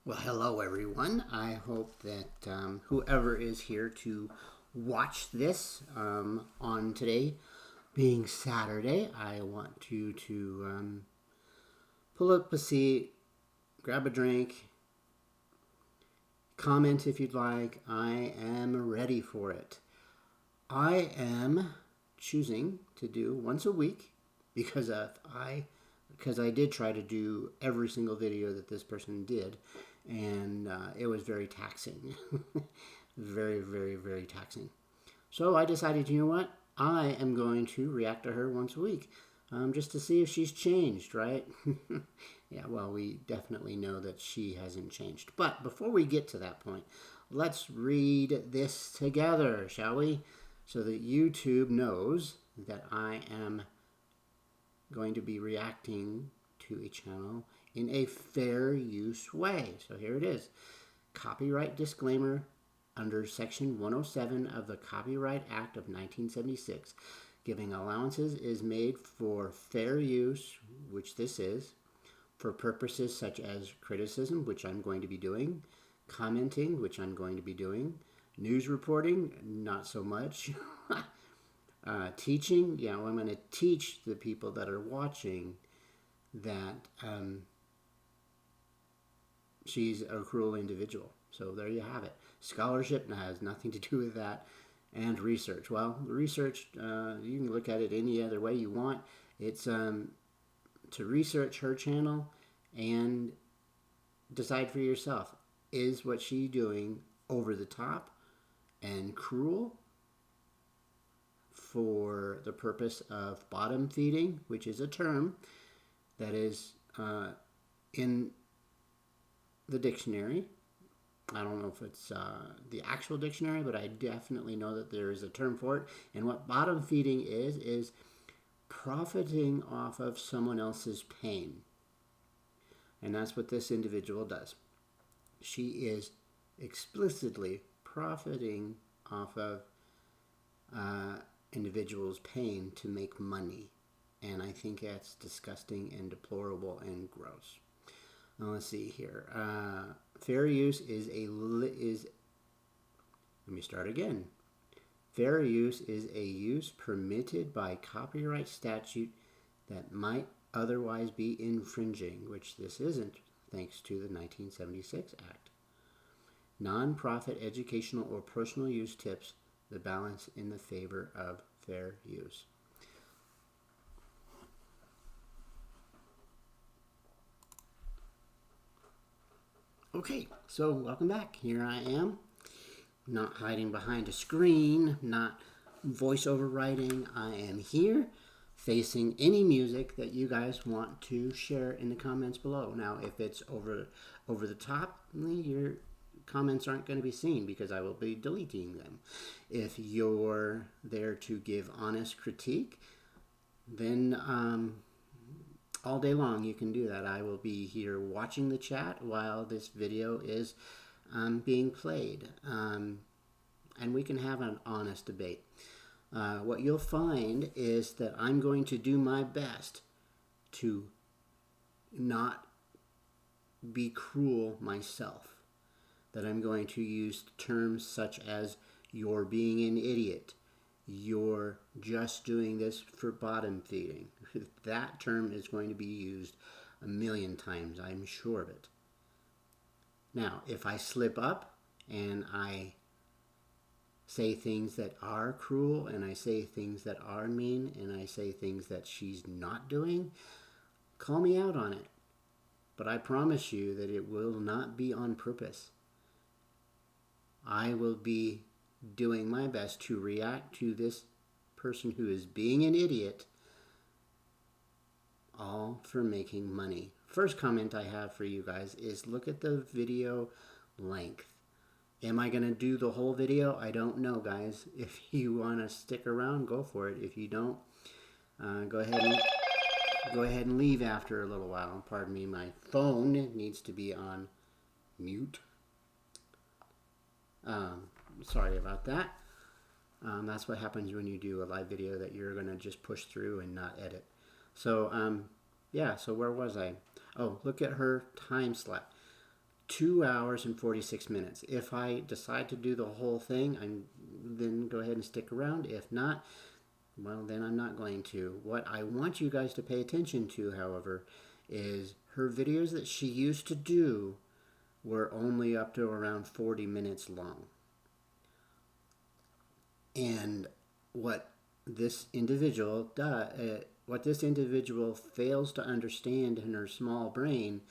Well, hello everyone. I hope that whoever is here to watch this on today, being Saturday, I want you to pull up a seat, grab a drink, comment if you'd like. I am ready for it. I am choosing to do once a week because I did try to do every single video that this person did, and it was very taxing. Very, very, very taxing. So I decided, you know what? I am going to react to her once a week, just to see if she's changed, right? Yeah, well, we definitely know that she hasn't changed. But before we get to that point, let's read this together, shall we? So that YouTube knows that I am going to be reacting to a channel in a fair use way. So here it is. Copyright disclaimer under Section 107 of the Copyright Act of 1976. Giving allowances is made for fair use, which this is, for purposes such as criticism, which I'm going to be doing, commenting, which I'm going to be doing, news reporting, not so much, teaching, yeah, well, I'm going to teach the people that are watching that she's a cruel individual. So there you have it. Scholarship has nothing to do with that. And research. Well, the research, you can look at it any other way you want. It's to research her channel and decide for yourself. Is what she's doing over the top and cruel for the purpose of bottom feeding, which is a term that is in the dictionary. I don't know if it's the actual dictionary, but I definitely know that there is a term for it. And what bottom feeding is profiting off of someone else's pain. And that's what this individual does. She is explicitly profiting off of individuals' pain to make money. And I think that's disgusting and deplorable and gross. Now let's see here. Fair use is let me start again. Fair use is a use permitted by copyright statute that might otherwise be infringing, which this isn't, thanks to the 1976 Act. Non-profit educational or personal use tips the balance in the favor of fair use. Okay, so welcome back. Here I am, not hiding behind a screen, not voiceover writing. I am here facing any music that you guys want to share in the comments below. Now, if it's over the top, your comments aren't going to be seen because I will be deleting them. If you're there to give honest critique, then all day long you can do that. I will be here watching the chat while this video is being played, and we can have an honest debate. What you'll find is that I'm going to do my best to not be cruel myself. That I'm going to use terms such as "you're being an idiot," "you're just doing this for bottom feeding." That term is going to be used a million times, I'm sure of it. Now, if I slip up and I say things that are cruel, and I say things that are mean, and I say things that she's not doing, call me out on it. But I promise you that it will not be on purpose. I will be doing my best to react to this person who is being an idiot, all for making money. First comment I have for you guys is look at the video length. Am I going to do the whole video? I don't know, guys. If you want to stick around, go for it. If you don't, go ahead and leave after a little while. Pardon me, my phone needs to be on mute. Sorry about that. That's what happens when you do a live video that you're going to just push through and not edit. So, yeah, so where was I? Oh, look at her time slot. 2 hours and 46 minutes. If I decide to do the whole thing, then go ahead and stick around. If not, well, then I'm not going to. What I want you guys to pay attention to, however, is her videos that she used to do were only up to around 40 minutes long. And what this individual fails to understand in her small brain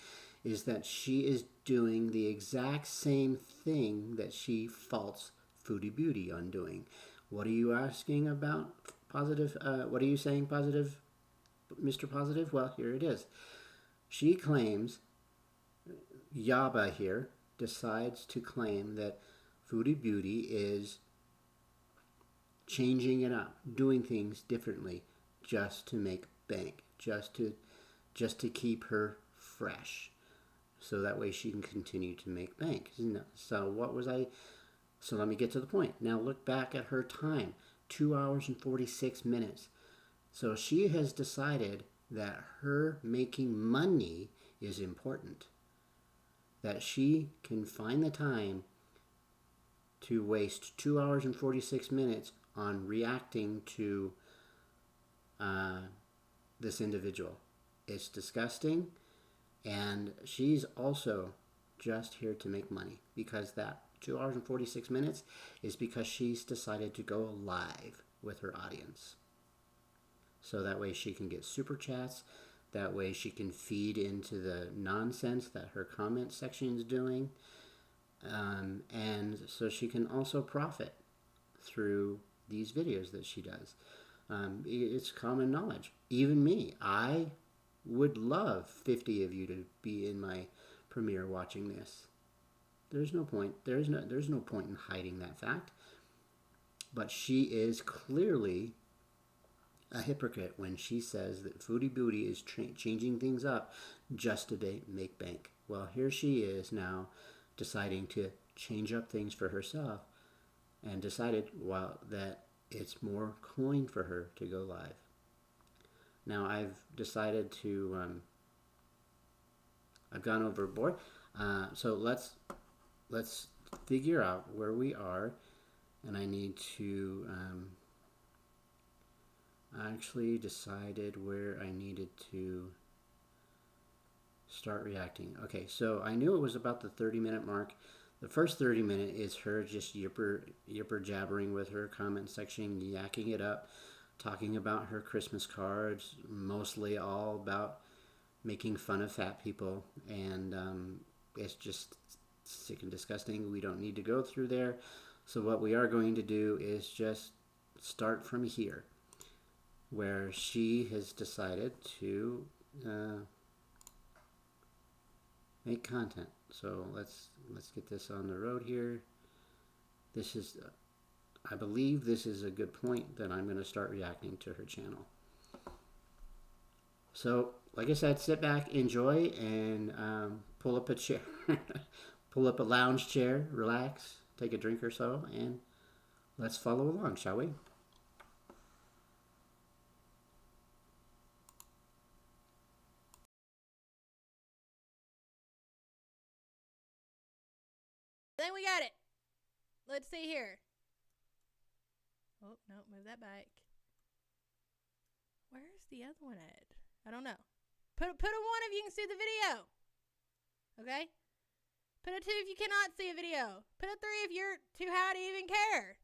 is that she is doing the exact same thing that she faults Foodie Beauty on doing. What are you asking about positive? What are you saying positive, Mr. Positive? Well, here it is. She claims, Yaba here decides to claim that Foodie Beauty is changing it up, doing things differently just to make bank, just to keep her fresh, so that way she can continue to make bank. So let me get to the point. Now look back at her time, 2 hours and 46 minutes. So she has decided that her making money is important, that she can find the time to waste 2 hours and 46 minutes on reacting to this individual. It's disgusting, and she's also just here to make money, because that 2 hours and 46 minutes is because she's decided to go live with her audience. So that way she can get super chats, that way she can feed into the nonsense that her comment section is doing, and so she can also profit through these videos that she does. It's common knowledge. Even me, I would love 50 of you to be in my premiere watching this. There's no point. There's no point in hiding that fact. But she is clearly a hypocrite when she says that Foodie Beauty is changing things up just to make bank. Well, here she is now deciding to change up things for herself, and decided, well, that it's more coin for her to go live. Now I've decided to, I've gone overboard. So let's figure out where we are, and I need to, I actually decided where I needed to start reacting. Okay, so I knew it was about the 30-minute mark. The first 30 minutes is her just yipper jabbering with her comment section, yakking it up, talking about her Christmas cards, mostly all about making fun of fat people, and it's just sick and disgusting. We don't need to go through there. So what we are going to do is just start from here, where she has decided to make content. So let's get this on the road here. This is, I believe this is a good point that I'm going to start reacting to her channel. So, like I said, sit back, enjoy, and pull up a chair, pull up a lounge chair, relax, take a drink or so, and let's follow along, shall we? Then we got it. Let's see here. Oh, no, move that back. Where's the other one at? I don't know. Put a 1 if you can see the video. Okay? Put a 2 if you cannot see a video. Put a 3 if you're too high to even care.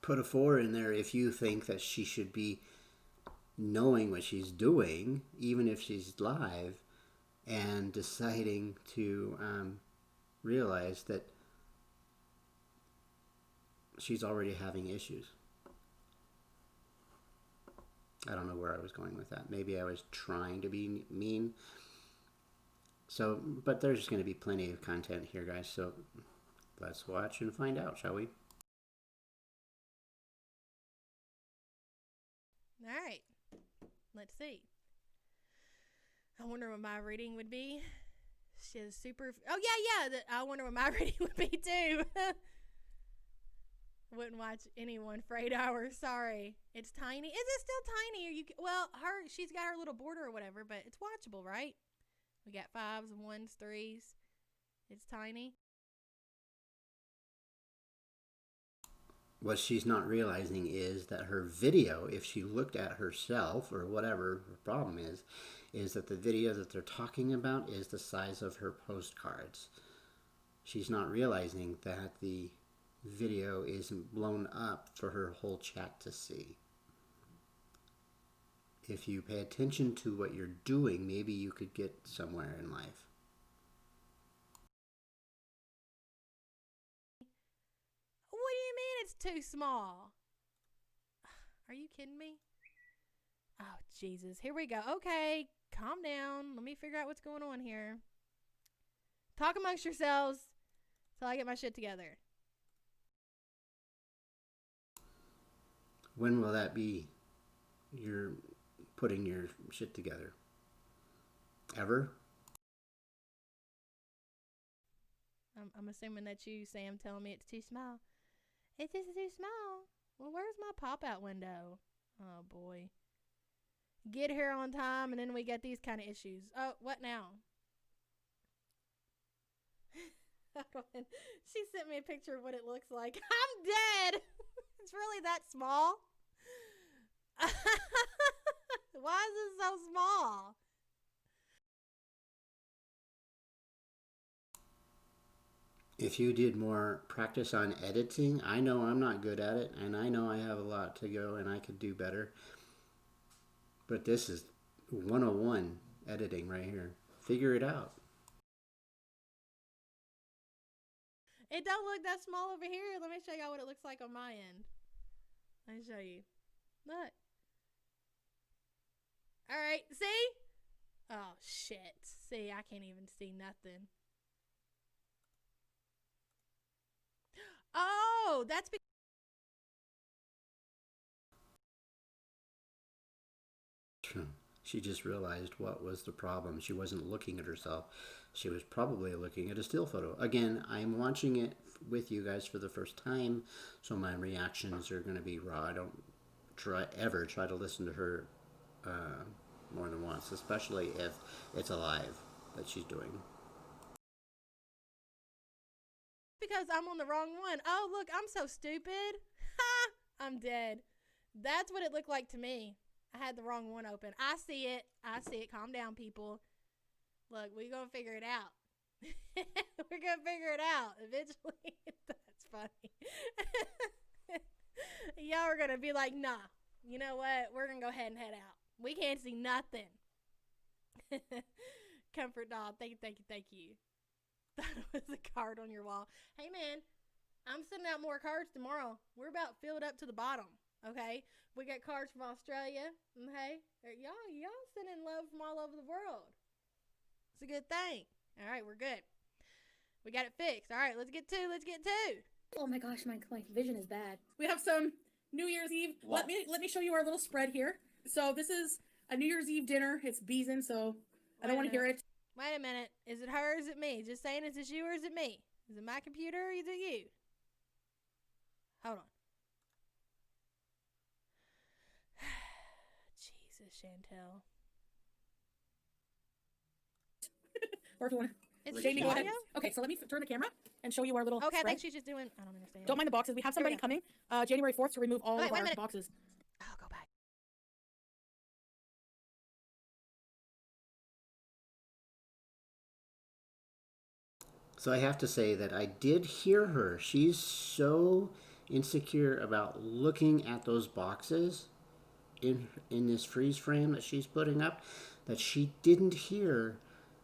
Put a 4 in there if you think that she should be knowing what she's doing, even if she's live, and deciding to realize that she's already having issues. I don't know where I was going with that. Maybe I was trying to be mean. So, but there's going to be plenty of content here, guys. So let's watch and find out, shall we? All right. Let's see. I wonder what my reading would be. She's super. Oh, yeah. I wonder what my reading would be, too. Wouldn't watch anyone for 8 hours. Sorry. It's tiny. Is it still tiny? Are you? Well, she's got her little border or whatever, but it's watchable, right? We got 5s and 1s, 3s. It's tiny. What she's not realizing is that her video, if she looked at herself or whatever the problem is that the video that they're talking about is the size of her postcards. She's not realizing that the video isn't blown up for her whole chat to see. If you pay attention to what you're doing, maybe you could get somewhere in life. What do you mean it's too small? Are you kidding me? Oh, Jesus. Here we go. Okay, calm down. Let me figure out what's going on here. Talk amongst yourselves till I get my shit together. When will that be? You're putting your shit together. Ever? I'm assuming that you, Sam, telling me it's too small. It's just too small. Well, where's my pop-out window? Oh, boy. Get here on time, and then we get these kind of issues. Oh, what now? She sent me a picture of what it looks like. I'm dead. It's really that small? Why is it so small? If you did more practice on editing, I know I'm not good at it, and I know I have a lot to go and I could do better. But this is 101 editing right here. Figure it out. It don't look that small over here. Let me show y'all what it looks like on my end. Let me show you. Look. All right, see? Oh, shit. See, I can't even see nothing. Oh, that's because... She just realized what was the problem. She wasn't looking at herself. She was probably looking at a still photo. Again, I'm watching it with you guys for the first time, so my reactions are going to be raw. I don't ever try to listen to her more than once, especially if it's a live that she's doing. Because I'm on the wrong one. Oh, look, I'm so stupid. Ha! I'm dead. That's what it looked like to me. I had the wrong one open. I see it. I see it. Calm down, people. Look, we're going to figure it out. We're going to figure it out eventually. That's funny. Y'all are going to be like, nah, you know what? We're going to go ahead and head out. We can't see nothing. Comfort doll. Thank you, thank you, thank you. Thought it was a card on your wall. Hey, man, I'm sending out more cards tomorrow. We're about filled up to the bottom. Okay, we got cards from Australia. Okay, y'all sending love from all over the world. It's a good thing. All right, we're good. We got it fixed. All right, let's get to. Oh my gosh, my vision is bad. We have some New Year's Eve. Wow. Let me show you our little spread here. So this is a New Year's Eve dinner. It's Beeson, so I don't want to hear it. Wait a minute. Is it her or is it me? Just saying, is it you or is it me? Is it my computer or is it you? Hold on. Jesus, Chantel. Or if you want It's Jamie, go ahead. audio? Okay, so let me turn the camera and show you our little Okay, I spread. think she's just doing... I don't understand. Don't mind the boxes. We have somebody coming January 4th to remove all of our boxes. I'll go back. So I have to say that I did hear her. She's so insecure about looking at those boxes in this freeze frame that she's putting up that she didn't hear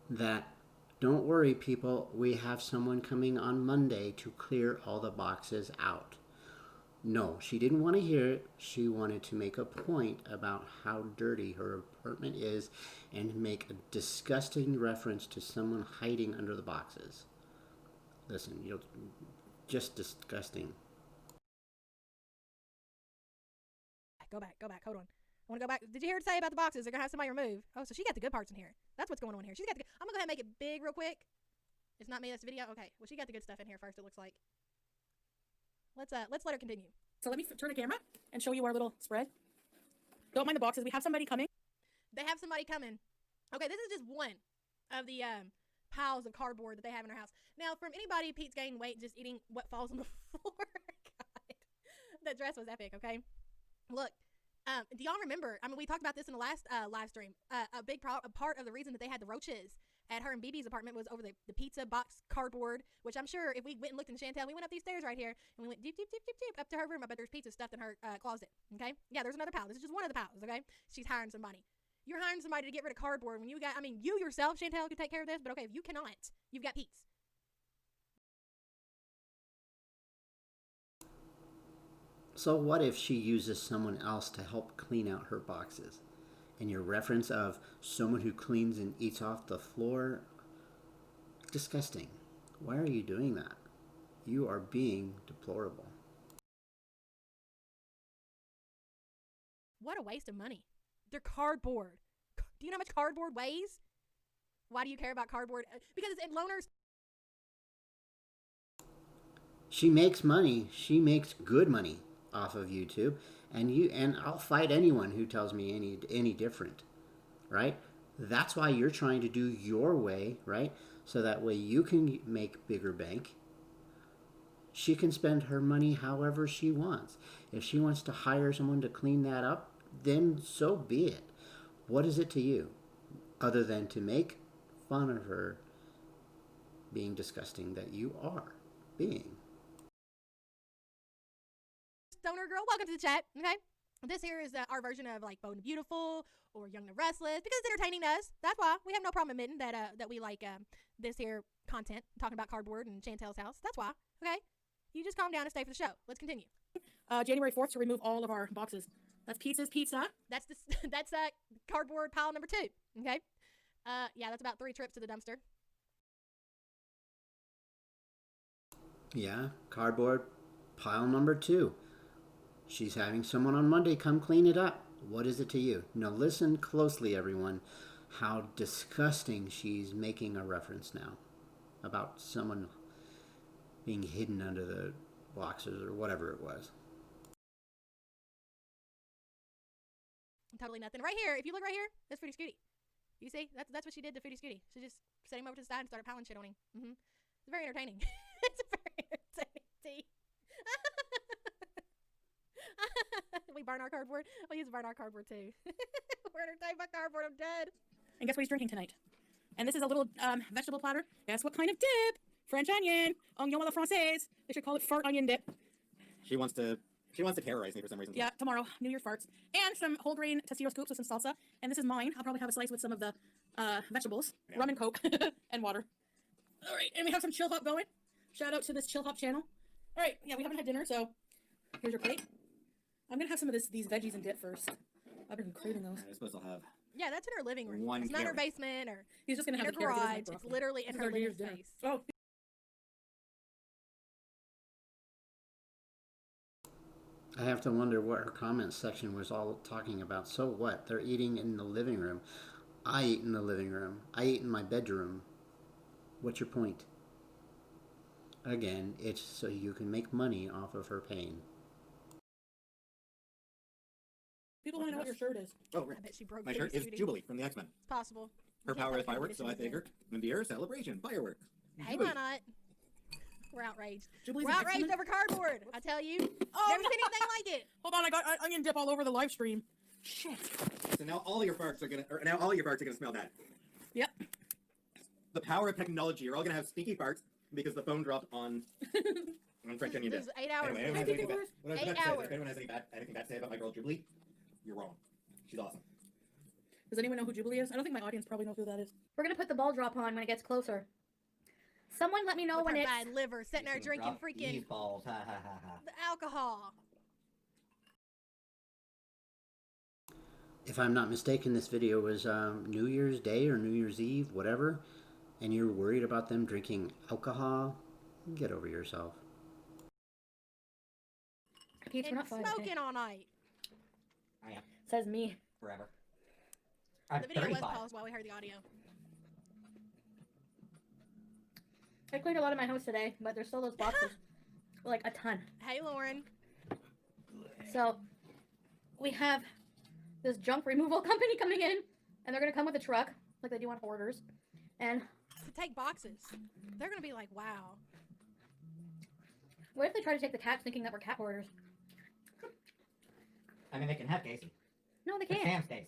that, don't worry people, we have someone coming on Monday to clear all the boxes out. No, she didn't want to hear it. She wanted to make a point about how dirty her apartment is and make a disgusting reference to someone hiding under the boxes. Listen, just disgusting. Go back. Hold on. I want to go back. Did you hear her say about the boxes? They're going to have somebody remove. Oh, so she got the good parts in here. That's what's going on here. She's got the good. I'm going to go ahead and make it big real quick. It's not me, that's the video. Okay. Well, she got the good stuff in here first, it looks like. Let's let her continue. So let me turn the camera and show you our little spread. Don't mind the boxes. We have somebody coming. They have somebody coming. Okay, this is just one of the piles of cardboard that they have in their house. Now, from anybody, Pete's gained weight just eating what falls on the floor. God, that dress was epic. Okay, look. Do y'all remember? I mean, we talked about this in the last live stream. A big part of the reason that they had the roaches at her and BB's apartment was over the pizza box cardboard, which I'm sure if we went and looked in Chantel, we went up these stairs right here, and we went deep, deep, deep, deep, deep up to her room. I bet there's pizza stuffed in her closet. Okay? Yeah, there's another pile. This is just one of the piles. Okay? She's hiring somebody. You're hiring somebody to get rid of cardboard when you got, I mean, you yourself, Chantel, could take care of this, but okay, if you cannot, you've got Pete's. So what if she uses someone else to help clean out her boxes? And your reference of someone who cleans and eats off the floor, disgusting. Why are you doing that? You are being deplorable. What a waste of money. They're cardboard. Do you know how much cardboard weighs? Why do you care about cardboard? Because it's in loners. She makes money. She makes good money off of YouTube, and I'll fight anyone who tells me any different, right? That's why you're trying to do your way, right? So that way you can make bigger bank. She can spend her money however she wants. If she wants to hire someone to clean that up, then so be it. What is it to you, other than to make fun of her being disgusting that you are being? Stoner girl, welcome to the chat. Okay, this here is our version of like Bold and Beautiful or Young and Restless because it's entertaining to us. That's why we have no problem admitting that we like this here content, talking about cardboard and Chantel's house. That's why. Okay, you just calm down and stay for the show. Let's continue. January 4th to remove all of our boxes. That's Pizza's Pizza. That's cardboard pile number 2. Okay, yeah, that's about 3 trips to the dumpster. Yeah, cardboard pile number 2. She's having someone on Monday come clean it up. What is it to you? Now listen closely, everyone, how disgusting she's making a reference now about someone being hidden under the boxes or whatever it was. Totally nothing. Right here, if you look right here, that's Foodie Scooty. You see? That's what she did to Foodie Scooty. She just set him over to the side and started piling shit on him. It's very entertaining. It's very entertaining. We burn our cardboard. We use to burn our cardboard too. We're entertained by cardboard. I'm dead. And guess what he's drinking tonight? And this is a little vegetable platter. Guess what kind of dip? French onion. Oignon à la française. They should call it fart onion dip. She wants to terrorize me for some reason. Yeah, tomorrow, New Year's farts. And some whole grain tostito scoops with some salsa. And this is mine. I'll probably have a slice with some of the vegetables. Yeah. Rum and Coke and water. All right, and we have some chill hop going. Shout out to this chill hop channel. All right, yeah, we haven't had dinner, so here's your plate. I'm gonna have some of these veggies and dip first. I've been craving those. I suppose I'll have. Yeah, that's in her living room. One it's not in her carrot. basement or he's just gonna have in her garage. It's literally in her living space. Oh. I have to wonder what her comment section was all talking about. So what? They're eating in the living room. I eat in the living room. I eat in my bedroom. What's your point? Again, it's so you can make money off of her pain. People want to know what your shirt is. Oh, right. I bet she broke My Foodie shirt is Scooty. Jubilee from the X-Men. It's possible. Her You can't power is put fireworks, so I conditions in figure Mandir celebration fireworks. Hey, Jubilee. why not? We're outraged. Jubilee's We're an outraged excellent- over cardboard. I tell you. Oh, Never no. seen anything like it. Hold on, I got onion dip all over the live stream. Shit. So now all your farts are gonna smell bad. Yep. The power of technology. You're all gonna have stinky farts because the phone dropped on French onion This dip. is 8 hours. Anyway, anyone has anything bad? What I was 8 about to say is hours. if anyone has anything bad to say about my girl Jubilee, you're wrong. She's awesome. Does anyone know who Jubilee is? I don't think my audience probably knows who that is. We're gonna put the ball drop on when it gets closer. Someone let me know With when her it's... bad liver, sitting there drinking freaking balls. Ha ha ha ha. the alcohol. If I'm not mistaken, this video was New Year's Day or New Year's Eve, whatever, and you're worried about them drinking alcohol, get over yourself. Pete's, we're And not fighting. smoking all night. I am Says me. forever. I'm The video was 35. paused while we heard the audio. I cleaned a lot of my house today, but there's still those boxes. Like a ton. Hey, Lauren. So we have this junk removal company coming in, and they're gonna come with a truck, like they do on Hoarders. And To take boxes. They're going to be like, wow. what if they try to take the cats, thinking that we're cat hoarders? I mean, they can have Casey. No, they But can't. Sam stays.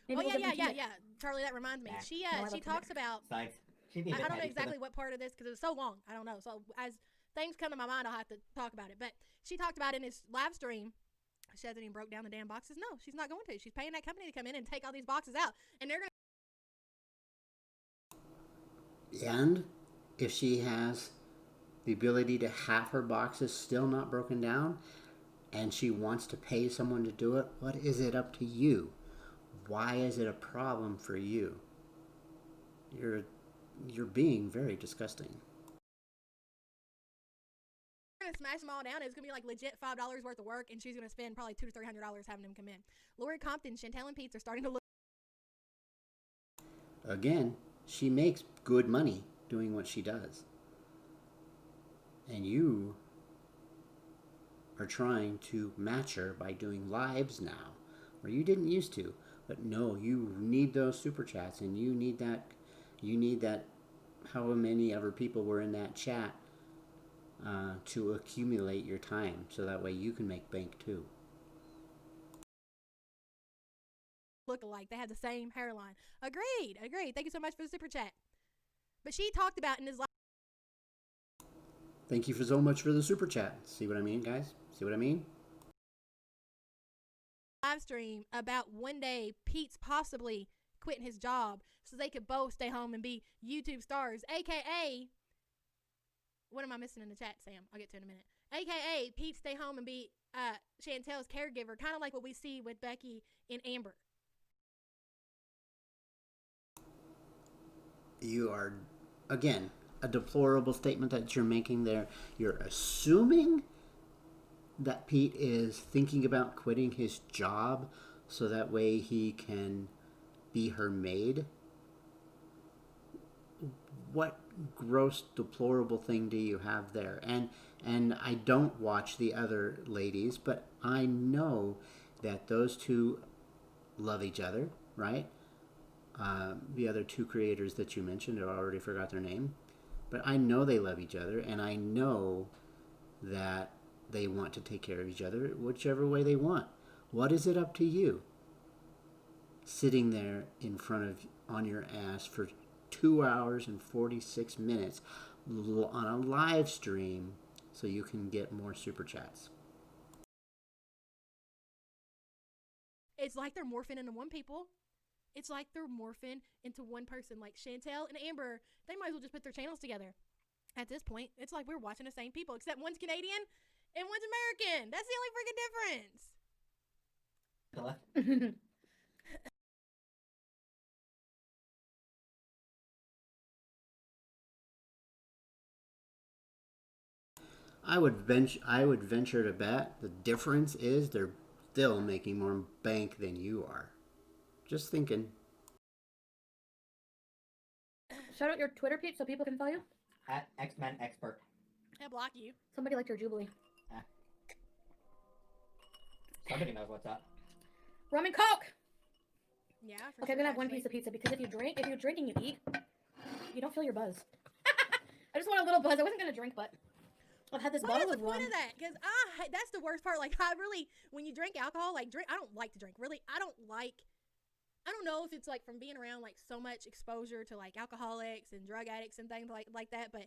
Maybe Oh, we'll give them to you. yeah. Charlie, that reminds me. Yeah. She No, I she love talks about, Besides, she'd be a I bit don't know heavy for exactly what part of this because it was so long. I don't know. So as things come to my mind, I'll have to talk about it. But she talked about in this live stream, she hasn't even broke down the damn boxes. No, she's not going to. She's paying that company to come in and take all these boxes out. And they're going to. And if she has the ability to have her boxes still not broken down and she wants to pay someone to do it, what is it up to you? Why is it a problem for you? You're being very disgusting. Gonna smash them all down. It's gonna be like legit $5 worth of work, and she's gonna spend probably $200 to $300 having them come in. Lori Compton, Chantel, and Pete are starting to look. Again, she makes good money doing what she does. And you are trying to match her by doing lives now, where you didn't used to. But no, you need those super chats, and you need that. However many other people were in that chat to accumulate your time, so that way you can make bank too. Look alike. They have the same hairline. Agreed. Thank you so much for the super chat. But she talked about in his Thank you for so much for the super chat. See what I mean, guys? See what I mean? live stream about one day Pete's possibly quitting his job so they could both stay home and be YouTube stars, aka what am I missing in the chat, Sam? I'll get to it in a minute. AKA Pete stay home and be Chantel's caregiver, kind of like what we see with Becky and Amber. You are, again, a deplorable statement that you're making there. You're assuming that Pete is thinking about quitting his job so that way he can be her maid. What gross, deplorable thing do you have there? And I don't watch the other ladies, but I know that those two love each other, right? The other two creators that you mentioned, I already forgot their name. But I know they love each other, and I know that they want to take care of each other whichever way they want. What is it up to you? Sitting there in front of, on your ass for 2 hours and 46 minutes on a live stream so you can get more super chats. It's like they're morphing into one people. It's like they're morphing into one person. Like Chantel and Amber, they might as well just put their channels together. At this point, it's like we're watching the same people, except one's Canadian and one's American. That's the only freaking difference. I would venture to bet the difference is they're still making more bank than you are. Just thinking. Shout out your Twitter, Pete, so people can follow you. At X-Men Expert. I'll block you. Somebody liked your Jubilee. Somebody knows what's up. Rum and Coke! Yeah. Okay, I'm gonna have one piece of pizza because if you drink and you eat, you don't feel your buzz. I just want a little buzz. I wasn't gonna drink, but I've had this What bottle is of the point rum. of that? Because that's the worst part. Like, I really, when you drink alcohol, like, I don't like to drink. Really, I don't know if it's, like, from being around, like, so much exposure to, like, alcoholics and drug addicts and things like that, but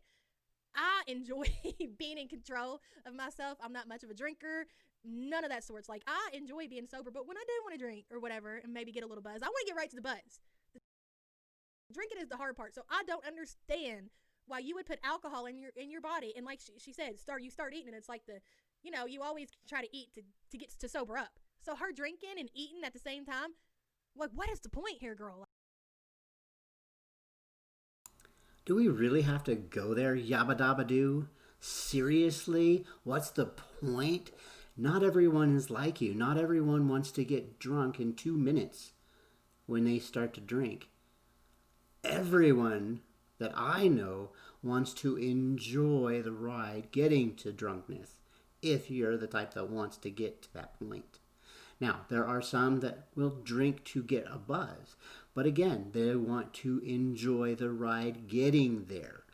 I enjoy being in control of myself. I'm not much of a drinker. None of that sorts. Like, I enjoy being sober, but when I do want to drink or whatever and maybe get a little buzz, I want to get right to the buzz. Drinking is the hard part, so I don't understand why you would put alcohol in your body, and like she said, you start eating, and it's like you always try to eat to get to sober up. So her drinking and eating at the same time, like, what is the point here, girl? Do we really have to go there, Yaba Daba Doo? Seriously? What's the point? Not everyone is like you. Not everyone wants to get drunk in 2 minutes when they start to drink. Everyone that I know wants to enjoy the ride getting to drunkenness, if you're the type that wants to get to that point. Now, there are some that will drink to get a buzz, but again, they want to enjoy the ride getting there.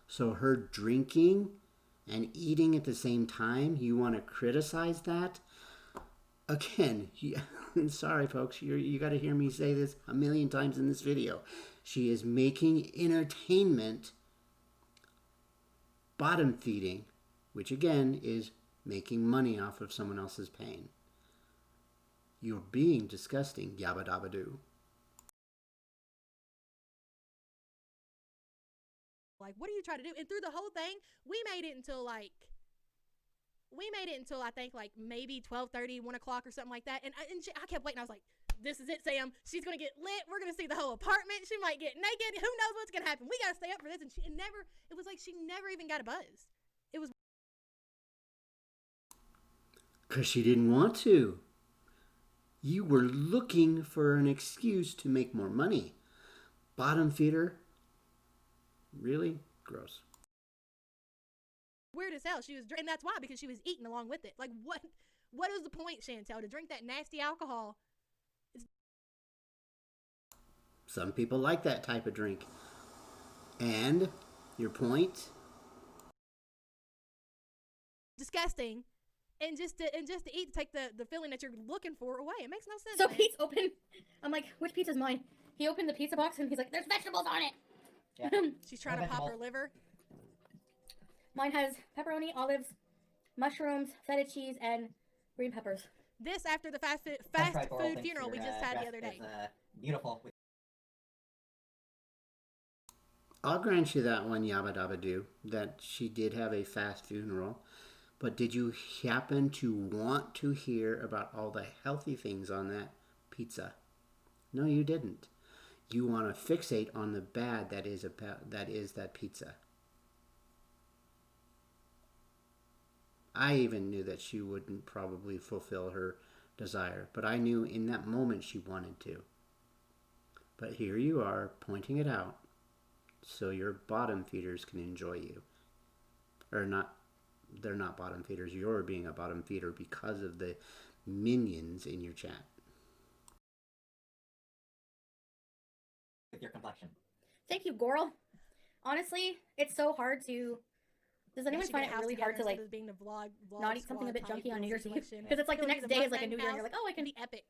So her drinking and eating at the same time, you want to criticize that? Again, sorry folks, you got to hear me say this a million times in this video. She is making entertainment bottom feeding, which again is making money off of someone else's pain. You're being disgusting, Yaba Daba Doo. Like, what are you trying to do? And through the whole thing, we made it until I think like maybe 12:30, 1 o'clock or something like that. And I kept waiting. I was like, this is it, Sam. She's going to get lit. We're going to see the whole apartment. She might get naked. Who knows what's going to happen? We got to stay up for this. And it was like she never even got a buzz. It was. Because she didn't want to. You were looking for an excuse to make more money. Bottom feeder? Really? Gross. Weird as hell. She was, and that's why, because she was eating along with it. Like, what is the point, Chantel, to drink that nasty alcohol? Some people like that type of drink. And your point? Disgusting. And just to eat, take the feeling that you're looking for away. It makes no sense. So man. Pete's open. I'm like, which pizza's mine? He opened the pizza box and he's like, there's vegetables on it. Yeah. She's trying to pop her liver. Mine has pepperoni, olives, mushrooms, feta cheese, and green peppers. This after the fast French fry girl food thinks funeral we you're, just had the dressed other day. as, beautiful. I'll grant you that one, Yaba Daba Doo, that she did have a fast funeral. But did you happen to want to hear about all the healthy things on that pizza? No, you didn't. You want to fixate on the bad that is that pizza. I even knew that she wouldn't probably fulfill her desire, but I knew in that moment she wanted to. But here you are pointing it out so your bottom feeders can enjoy you. Or not, they're not bottom feeders. You're being a bottom feeder because of the minions in your chat. With your complexion. Thank you, Goral. Honestly, it's so hard to. Does anyone find it really hard to like being the vlog not eat something a bit squad junky on type New Year's Eve? situation. Because it's like the It'll be next day is like a mukbang New Year, and house. you're like, oh, I can It'll be epic.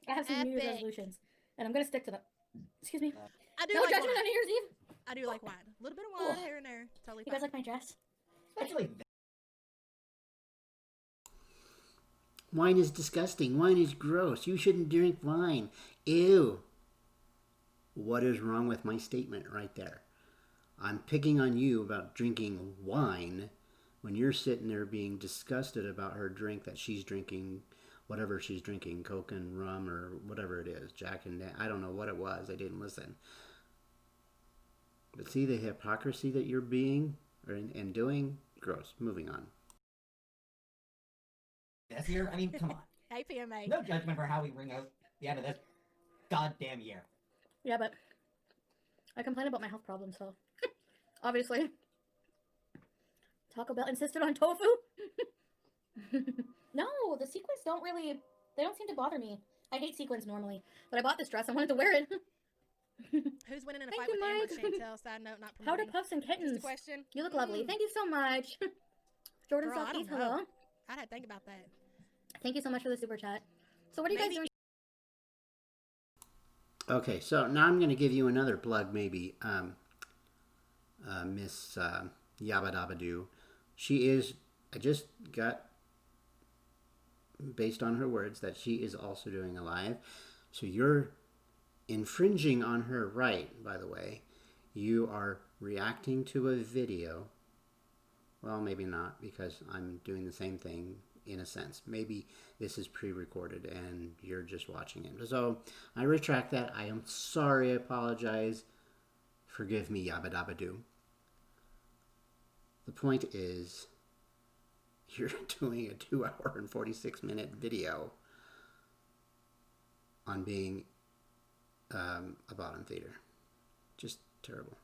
I have some New Year's epic. resolutions, and I'm gonna stick to them. Excuse me. I do No like judgment wine. on New Year's Eve. I do like wine. A little bit of wine here and there. Totally You fine. guys like my dress? Actually, Wine is disgusting. Wine is gross. You shouldn't drink wine. Ew. What is wrong with my statement right there? I'm picking on you about drinking wine when you're sitting there being disgusted about her drink that she's drinking, whatever she's drinking, Coke and rum or whatever it is, Jack and I don't know what it was. I didn't listen. But see the hypocrisy that you're being and doing? Gross. Moving on. this year, I mean, come on. Hey, PMA. No judgment for how we ring out the end of this goddamn year. Yeah, but I complain about my health problems, so obviously Taco Bell insisted on tofu. No, the sequins don't seem to bother me. I hate sequins normally, but I bought this dress. I wanted to wear it. Who's winning in a Thank fight you, with Amber Mike. Chantel? Side note, not Powder promoting. puffs and Just a kittens. question. You look lovely. Thank you so much. Jordan Girl, I Soft don't Eats, hello. know. I had to think about that. Thank you so much for the super chat. So what are you guys Maybe- doing? Okay, so now I'm going to give you another plug, maybe. Miss Yaba Daba Doo. She is, I just got, based on her words, that she is also doing a live. So you're infringing on her right, by the way. You are reacting to a video. Well, maybe not, because I'm doing the same thing in a sense. Maybe this is pre-recorded and you're just watching it. So I retract that. I am sorry. I apologize. Forgive me, Yaba Daba Doo. The point is, you're doing a 2-hour and 46-minute video on being a bottom feeder. Just terrible.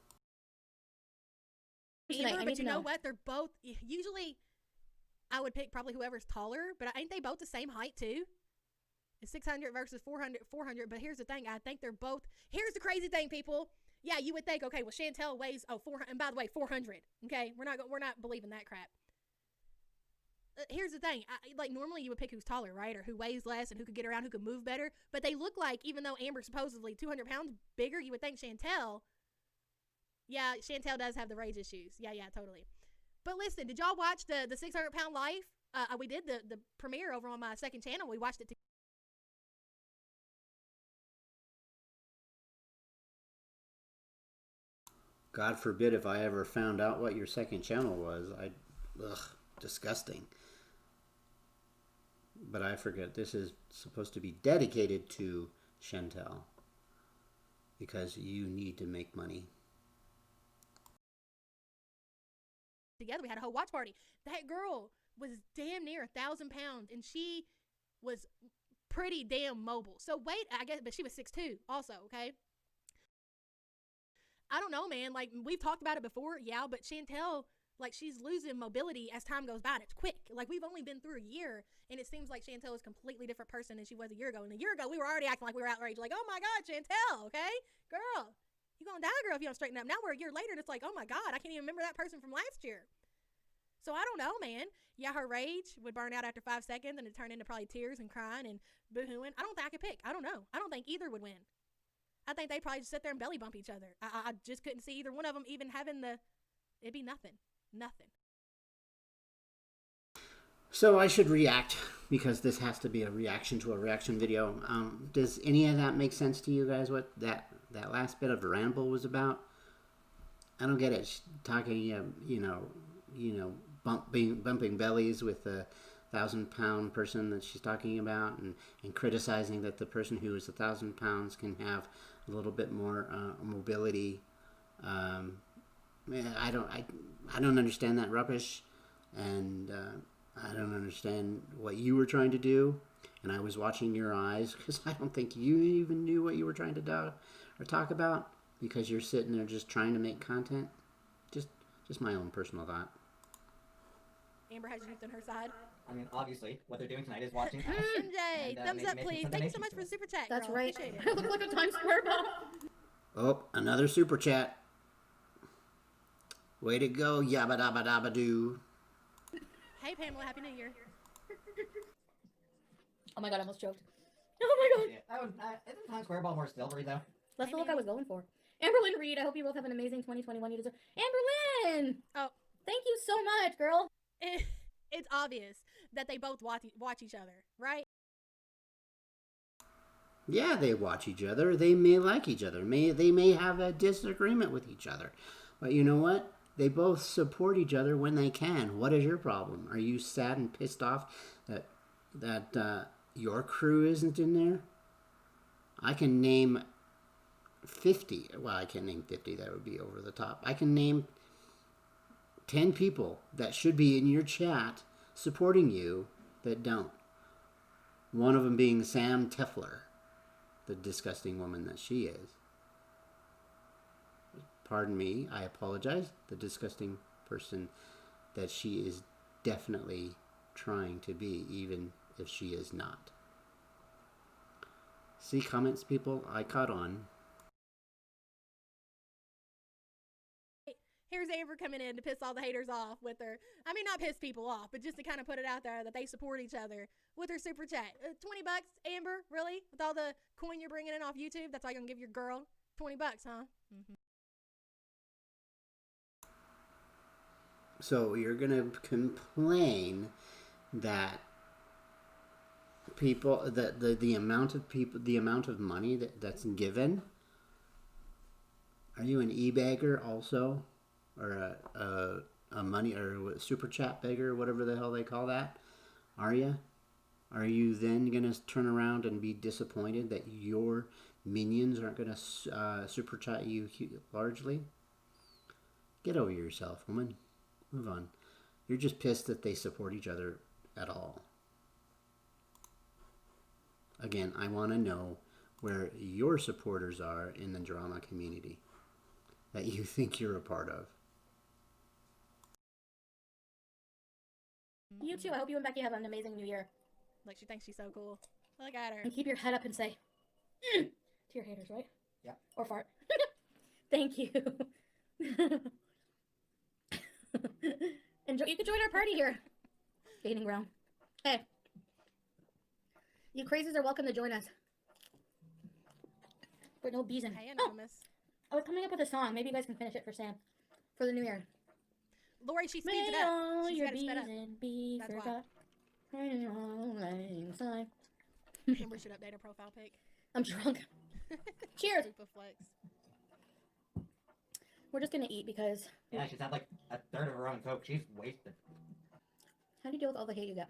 Tonight, I Amber, need but to you know know. what? They're both usually. I would pick probably whoever's taller, but ain't they both the same height too? It's 600 versus 400. But here's the thing: I think they're both. Here's the crazy thing, people. Yeah, you would think, okay, well, Chantel weighs 400, and by the way, 400. Okay, we're not believing that crap. Here's the thing: like normally you would pick who's taller, right, or who weighs less and who could get around, who could move better. But they look like, even though Amber's supposedly 200 pounds bigger, you would think Chantel. Yeah, Chantel does have the rage issues. Yeah, totally. But listen, did y'all watch the 600-pound life? We did the premiere over on my second channel. We watched it together. God forbid if I ever found out what your second channel was. Disgusting. But I forget, this is supposed to be dedicated to Chantel. Because you need to make money. Together, we had a whole watch party. That girl was damn near 1,000 pounds, and she was pretty damn mobile. So wait, I guess, but she was 6'2" also, okay? I don't know, man. Like, we've talked about it before, yeah, but Chantel, like, she's losing mobility as time goes by, and it's quick. Like, we've only been through a year, and it seems like Chantel is a completely different person than she was a year ago. And a year ago, we were already acting like we were outraged, like, oh my God, Chantel, okay? Girl, you gonna die, girl, if you don't straighten up. Now we're a year later, and it's like, oh my God, I can't even remember that person from last year. So I don't know, man. Yeah, her rage would burn out after 5 seconds, and it'd turn into probably tears and crying and boo-hooing. I don't think I could pick. I don't know. I don't think either would win. I think they'd probably just sit there and belly bump each other. I just couldn't see either one of them even having it'd be nothing. Nothing. So I should react, because this has to be a reaction to a reaction video. Does any of that make sense to you guys, what that last bit of ramble was about? I don't get it. She's talking, bumping bellies with a 1,000-pound person that she's talking about, and criticizing that the person who is 1,000 pounds can have a little bit more mobility. I don't understand that rubbish, and I don't understand what you were trying to do. And I was watching your eyes, because I don't think you even knew what you were trying to do or talk about, because you're sitting there just trying to make content. Just my own personal thought. Amber has youth on her side. I mean, obviously, what they're doing tonight is watching us. MJ, And, thumbs up, making please. some Thank you so much donations for to the super chat. That's girl. right. Appreciate I it. look like a Times Square ball. Oh, another super chat. Way to go, Yaba Daba Daba Doo. Hey, Pamela, Happy New Year. Oh my God, I almost choked. Oh my God. Yeah, isn't Times Square Ball more silvery, though? That's Hey, the look I man. was going for. Amberlynn Reed, I hope you both have an amazing 2021. You deserve. Amberlynn! Oh. Thank you so much, girl. It's obvious that they both watch each other, right? Yeah, they watch each other. They may like each other. They may have a disagreement with each other. But you know what? They both support each other when they can. What is your problem? Are you sad and pissed off that your crew isn't in there? I can name 50. Well, I can't name 50. That would be over the top. I can name 10 people that should be in your chat supporting you that don't. One of them being Sam Tefler, the disgusting woman that she is. Pardon me, I apologize. The disgusting person that she is definitely trying to be, even if she is not. See comments, people? I caught on. Here's Amber coming in to piss all the haters off with her. I mean, not piss people off, but just to kind of put it out there that they support each other with her super chat. $20, Amber? Really? With all the coin you're bringing in off YouTube? That's all you're going to give your girl? $20, huh? Mm-hmm. So you're going to complain that people, the amount of people, the amount of money that's given? Are you an e-bagger also? Or a money or super chat beggar, whatever the hell they call that? Are you? Are you then going to turn around and be disappointed that your minions aren't going to super chat you largely? Get over yourself, woman. Move on. You're just pissed that they support each other at all. Again, I want to know where your supporters are in the drama community that you think you're a part of. You too. I hope you and Becky have an amazing new year. Like, she thinks she's so cool. Look at her. And keep your head up and say, to your haters, right? Yeah. Or fart. Thank you. You can join our party here. Dating ground. Hey. You crazies are welcome to join us. But no bees in. Hey, Oh, Anonymous. I was coming up with a song. Maybe you guys can finish it for Sam. For the new year. Lori, she speeds it May up. all She's your got to sped up. bees be That's why. forgot. May all lang syne. Amber should update her profile pic. I'm drunk. Cheers. Super flex. We're just gonna eat because Yeah, she's had like a third of her own Coke. She's wasted. how do you deal with all the hate you get?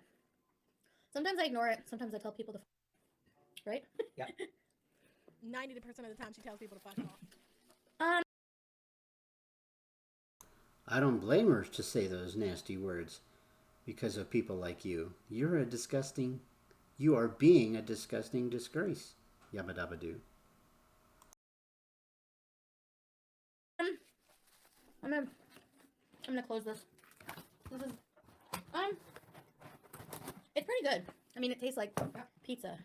Sometimes I ignore it. Sometimes I tell people to right? 90% of the time she tells people to fuck off. I don't blame her to say those nasty words because of people like you. You are being a disgusting disgrace. Yabba dabba doo. I'm gonna close this. This is it's pretty good. I mean, it tastes like pizza.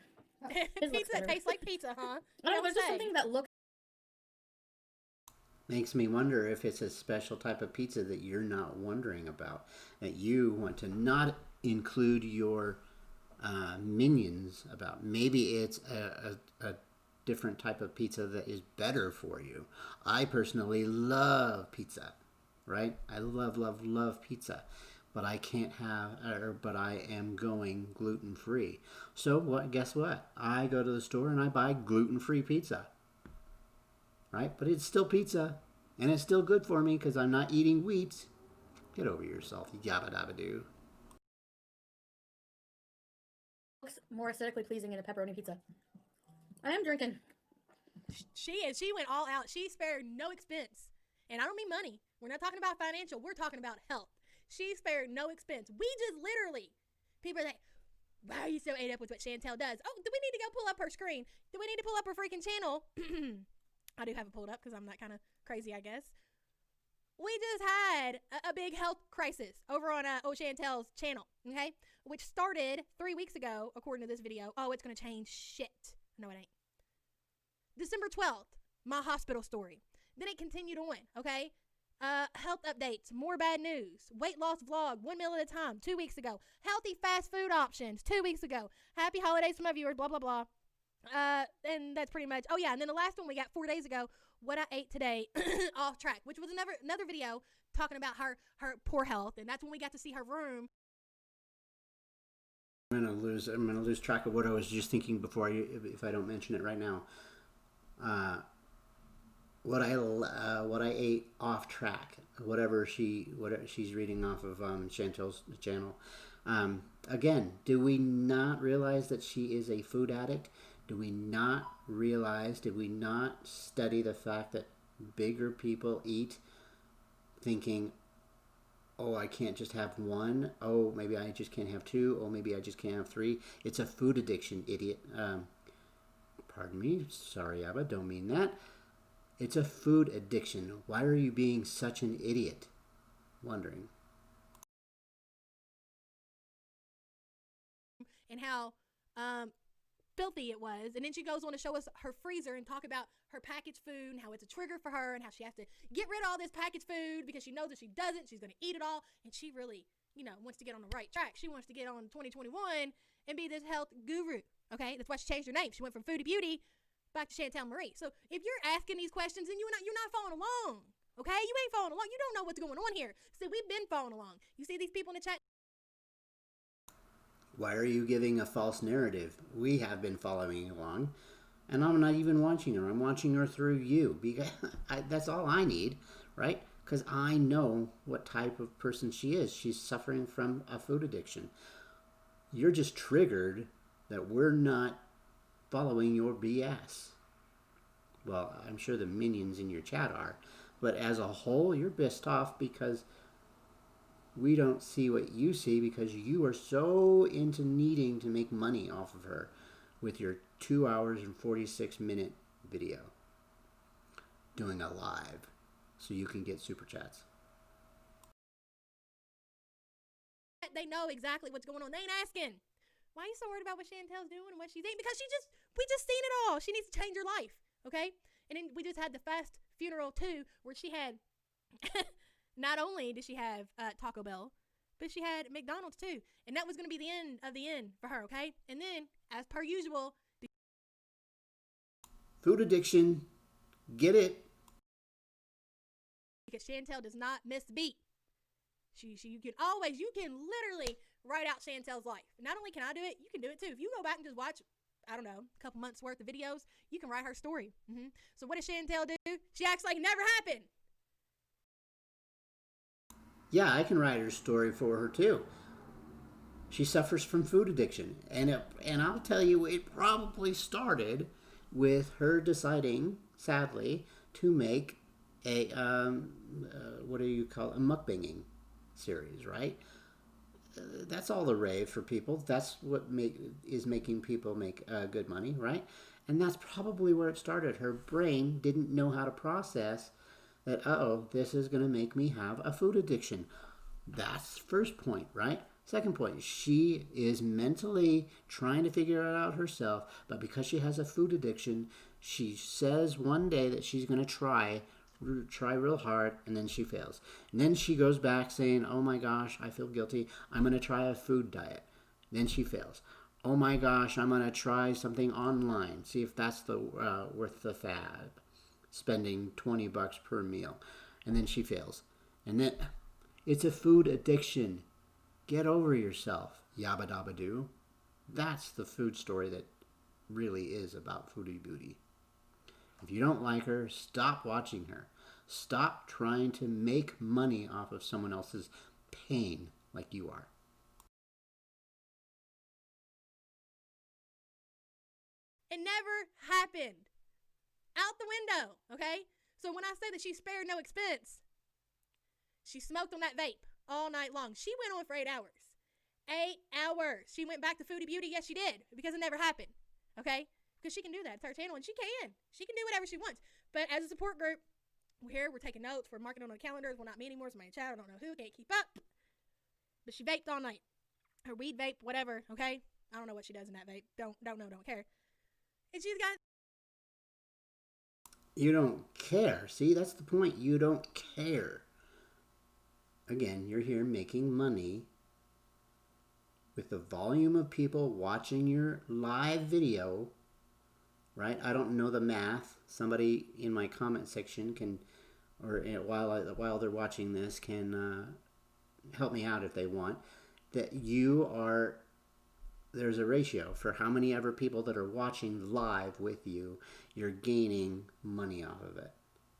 His looks Pizza better. tastes like pizza, huh? I don't know, Don't there's just say. something that looks. Makes me wonder if it's a special type of pizza that you're not wondering about, that you want to not include your minions about. Maybe it's a different type of pizza that is better for you. I personally love pizza, right? I love pizza, but I can't but I am going gluten-free. So guess what? I go to the store and I buy gluten-free pizza. Right? But it's still pizza, and it's still good for me because I'm not eating wheat. Get over yourself, yabba dabba doo. Looks more aesthetically pleasing in a pepperoni pizza. I am drinking. She is. She went all out. She spared no expense. And I don't mean money. We're not talking about financial. We're talking about health. She spared no expense. We just literally, people are like, why are you so ate up with what Chantel does? Oh, do we need to go pull up her screen? Do we need to pull up her freaking channel? I do have it pulled up because I'm that kind of crazy, I guess. We just had a big health crisis over on Chantel's channel, okay? Which started 3 weeks ago, according to this video. Oh, it's going to change shit. No, it ain't. December 12th, my hospital story. Then it continued on, okay? Health updates, more bad news, weight loss vlog, 1 meal at a time, 2 weeks ago. Healthy fast food options, 2 weeks ago. Happy holidays to my viewers, blah, blah, blah. And that's pretty much, oh yeah, and then the last one we got 4 days ago, what I ate today, off track, which was another video talking about her poor health, and that's when we got to see her room. I'm gonna lose track of what I was just thinking before if I don't mention it right now. What I ate off track, whatever she's reading off of Chantel's channel. Again, do we not realize that she is a food addict? Did we not study the fact that bigger people eat thinking, oh, I can't just have one. Oh, maybe I just can't have two. Oh, maybe I just can't have three. It's a food addiction, idiot. Pardon me. Sorry, Yaba. Don't mean that. It's a food addiction. Why are you being such an idiot? Wondering. And how filthy it was. And then she goes on to show us her freezer and talk about her packaged food and how it's a trigger for her and how she has to get rid of all this packaged food because she knows if she doesn't, she's going to eat it all. And she really, wants to get on the right track. She wants to get on 2021 and be this health guru. Okay? That's why she changed her name. She went from Foodie Beauty back to Chantel Marie. So if you're asking these questions and you're not following along, okay? You ain't following along. You don't know what's going on here. So we've been following along. You see these people in the chat? Why are you giving a false narrative? We have been following along, and I'm not even watching her. I'm watching her through you. Because that's all I need, right? Because I know what type of person she is. She's suffering from a food addiction. You're just triggered that we're not following your BS. Well, I'm sure the minions in your chat are. But as a whole, you're pissed off because we don't see what you see because you are so into needing to make money off of her with your 2 hours and 46-minute video doing a live so you can get super chats. they know exactly what's going on. They ain't asking, why are you so worried about what Chantel's doing and what she's eating? Because we just seen it all. She needs to change her life, okay? And then we just had the fast funeral too, where she had, not only did she have Taco Bell, but she had McDonald's too. And that was going to be the end of the end for her, okay? And then, as per usual, Food addiction. Get it? because Chantel does not miss a beat. You can literally write out Chantel's life. Not only can I do it, you can do it too. If you go back and just watch, I don't know, a couple months worth of videos, you can write her story. So what does Chantel do? She acts like it never happened. Yeah, I can write her story for her too. She suffers from food addiction, and I'll tell you, it probably started with her deciding, sadly, to make a what do you call it? A mukbanging series, right? That's all the rave for people. That's what is making people make good money, right? And that's probably where it started. Her brain didn't know how to process that, this is going to make me have a food addiction. That's first point, right? Second point, she is mentally trying to figure it out herself, but because she has a food addiction, she says one day that she's going to try real hard, and then she fails. And then she goes back saying, oh my gosh, I feel guilty. I'm going to try a food diet. Then she fails. Oh my gosh, I'm going to try something online. See if that's worth the fad. Spending $20 per meal. And then she fails. And then it's a food addiction. Get over yourself. Yaba Daba Doo. That's the food story that really is about Foodie Booty. If you don't like her, stop watching her. Stop trying to make money off of someone else's pain like you are. It never happened. Out the window, okay? So when I say that she spared no expense, she smoked on that vape all night long. She went on for 8 hours. 8 hours. She went back to Foodie Beauty. Yes, she did. Because it never happened. Okay? Because she can do that. It's her channel, and she can. She can do whatever she wants. But as a support group, we're here. We're taking notes. We're marking it on the calendars. Well, not me anymore. Somebody in chat. I don't know who. Can't keep up. But she vaped all night. Her weed vape, whatever. Okay? I don't know what she does in that vape. Don't know. Don't care. And she's got... You don't care. See, that's the point. You don't care. Again, you're here making money with the volume of people watching your live video, right? I don't know the math. Somebody in my comment section can, or while they're watching this, can help me out if they want. That there's a ratio for how many ever people that are watching live with you, you're gaining money off of it.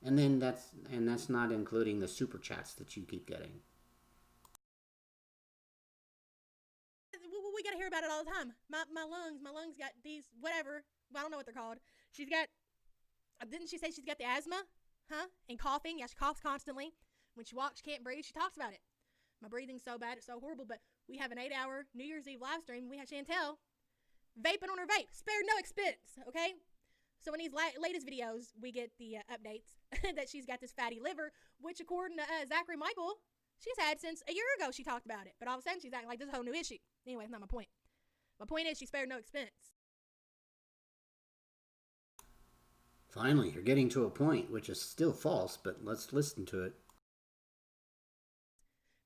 And then that's not including the super chats that you keep getting. We gotta hear about it all the time. My lungs got these, whatever. I don't know what they're called. She's got, didn't she say she's got the asthma? Huh? And coughing. Yeah, she coughs constantly. When she walks, she can't breathe. She talks about it. My breathing's so bad, it's so horrible. But we have an 8-hour New Year's Eve live stream. We have Chantel vaping on her vape. Spared no expense, okay? So in these latest videos, we get the updates that she's got this fatty liver, which according to Zachary Michael, she's had since a year ago. She talked about it. But all of a sudden, she's acting like this is a whole new issue. Anyway, that's not my point. My point is she spared no expense. Finally, you're getting to a point, which is still false, but let's listen to it.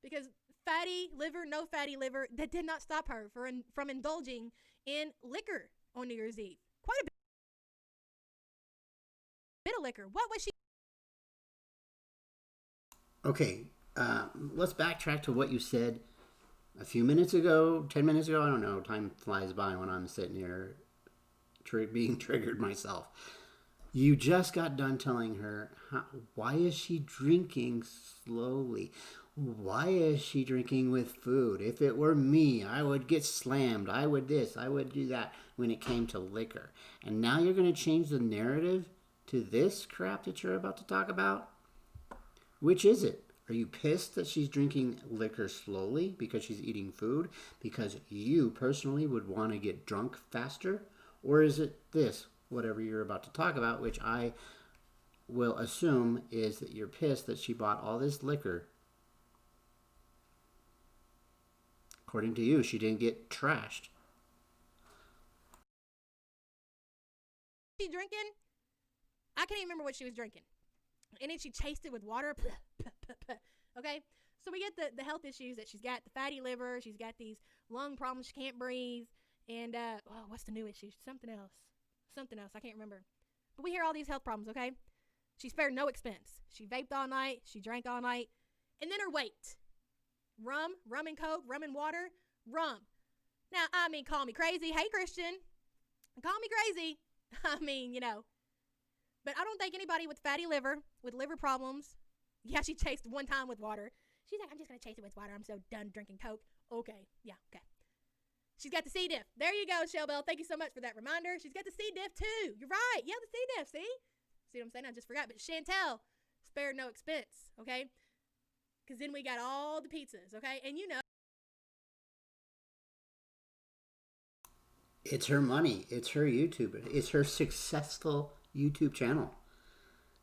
Because fatty liver, no fatty liver, that did not stop her from indulging in liquor on New Year's Eve. Quite a bit of liquor. What was she? Okay, let's backtrack to what you said a few minutes ago, 10 minutes ago. I don't know. Time flies by when I'm sitting here being triggered myself. You just got done telling her, why is she drinking slowly? Why is she drinking with food? If it were me, I would get slammed. I would this, I would do that when it came to liquor. And now you're going to change the narrative to this crap that you're about to talk about? Which is it? Are you pissed that she's drinking liquor slowly because she's eating food? Because you personally would want to get drunk faster? Or is it this, whatever you're about to talk about, which I will assume is that you're pissed that she bought all this liquor According to you, she didn't get trashed. She drinking? I can't even remember what she was drinking. And then she chased it with water. Okay? So we get the health issues that she's got, the fatty liver, she's got these lung problems, she can't breathe, and what's the new issue? Something else, I can't remember. But we hear all these health problems, okay? She spared no expense. She vaped all night, she drank all night, and then her weight. Rum and Coke, rum and water, rum. Now, I mean, call me crazy. Hey, Christian, call me crazy. I mean, but I don't think anybody with fatty liver, with liver problems, yeah, she chased one time with water. She's like, I'm just going to chase it with water. I'm so done drinking Coke. Okay. Yeah, okay. She's got the C. diff. There you go, Shellbell. Thank you so much for that reminder. She's got the C. diff, too. You're right. Yeah, the C. diff, see? See what I'm saying? I just forgot. But Chantel spared no expense, okay? Because then we got all the pizzas, okay? And It's her money. It's her YouTube. It's her successful YouTube channel,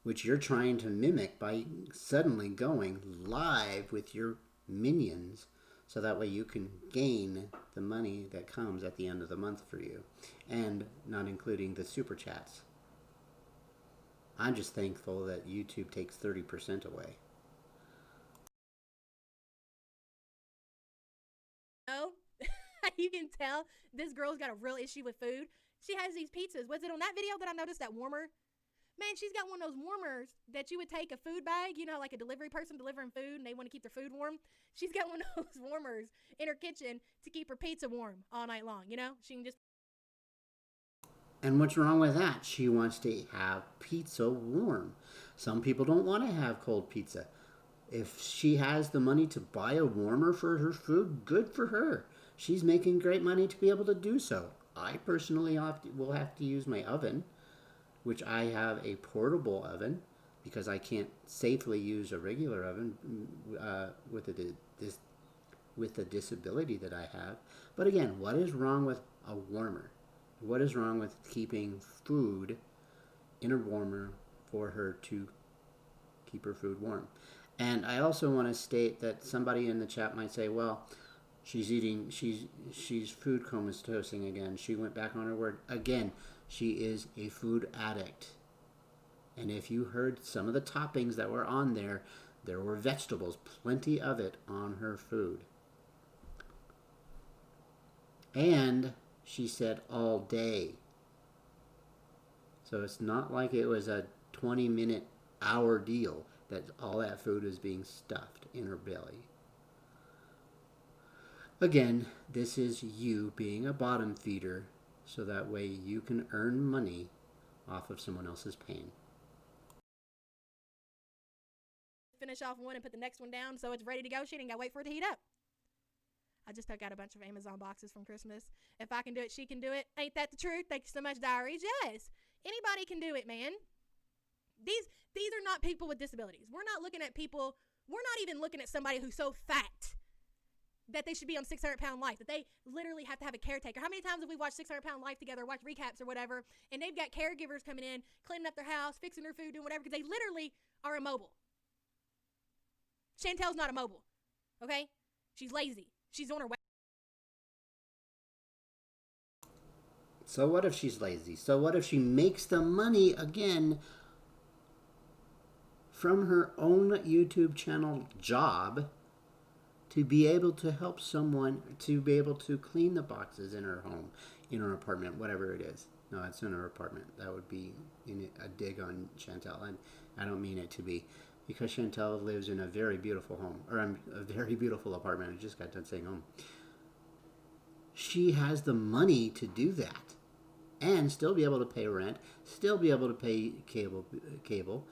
which you're trying to mimic by suddenly going live with your minions, so that way you can gain the money that comes at the end of the month for you, and not including the super chats. I'm just thankful that YouTube takes 30% away. you can tell this girl's got a real issue with food. She has these pizzas. Was it on that video that I noticed that warmer? Man, she's got one of those warmers that you would take a food bag, like a delivery person delivering food and they want to keep their food warm. She's got one of those warmers in her kitchen to keep her pizza warm all night long, She can just... And what's wrong with that? She wants to have pizza warm. Some people don't want to have cold pizza. If she has the money to buy a warmer for her food, good for her. She's making great money to be able to do so. I personally will have to use my oven, which I have a portable oven because I can't safely use a regular oven with the disability that I have. But again, what is wrong with a warmer? What is wrong with keeping food in a warmer for her to keep her food warm? And I also want to state that somebody in the chat might say, well, she's food comatosing again. She went back on her word. Again, she is a food addict. And if you heard some of the toppings that were on there were vegetables, plenty of it on her food. And she said all day. So it's not like it was a 20-minute, hour deal that all that food is being stuffed in her belly. Again, this is you being a bottom feeder, so that way you can earn money off of someone else's pain. Finish off one and put the next one down so it's ready to go. She didn't got to wait for it to heat up. I just took out a bunch of Amazon boxes from Christmas. If I can do it, she can do it. Ain't that the truth? Thank you so much, Diaries. Yes. Anybody can do it, man. These are not people with disabilities. We're not looking at people. We're not even looking at somebody who's so fat that they should be on 600-pound life, that they literally have to have a caretaker. How many times have we watched 600-pound life together, watched recaps or whatever, and they've got caregivers coming in, cleaning up their house, fixing their food, doing whatever, because they literally are immobile. Chantel's not immobile, okay? She's lazy. She's on her way. So what if she's lazy? So what if she makes the money again from her own YouTube channel job to be able to help someone, to be able to clean the boxes in her home, in her apartment, whatever it is. No, it's in her apartment. That would be a dig on Chantel, and I don't mean it to be, because Chantel lives in a very beautiful home, or a very beautiful apartment. I just got done saying home. She has the money to do that and still be able to pay rent, still be able to pay cable,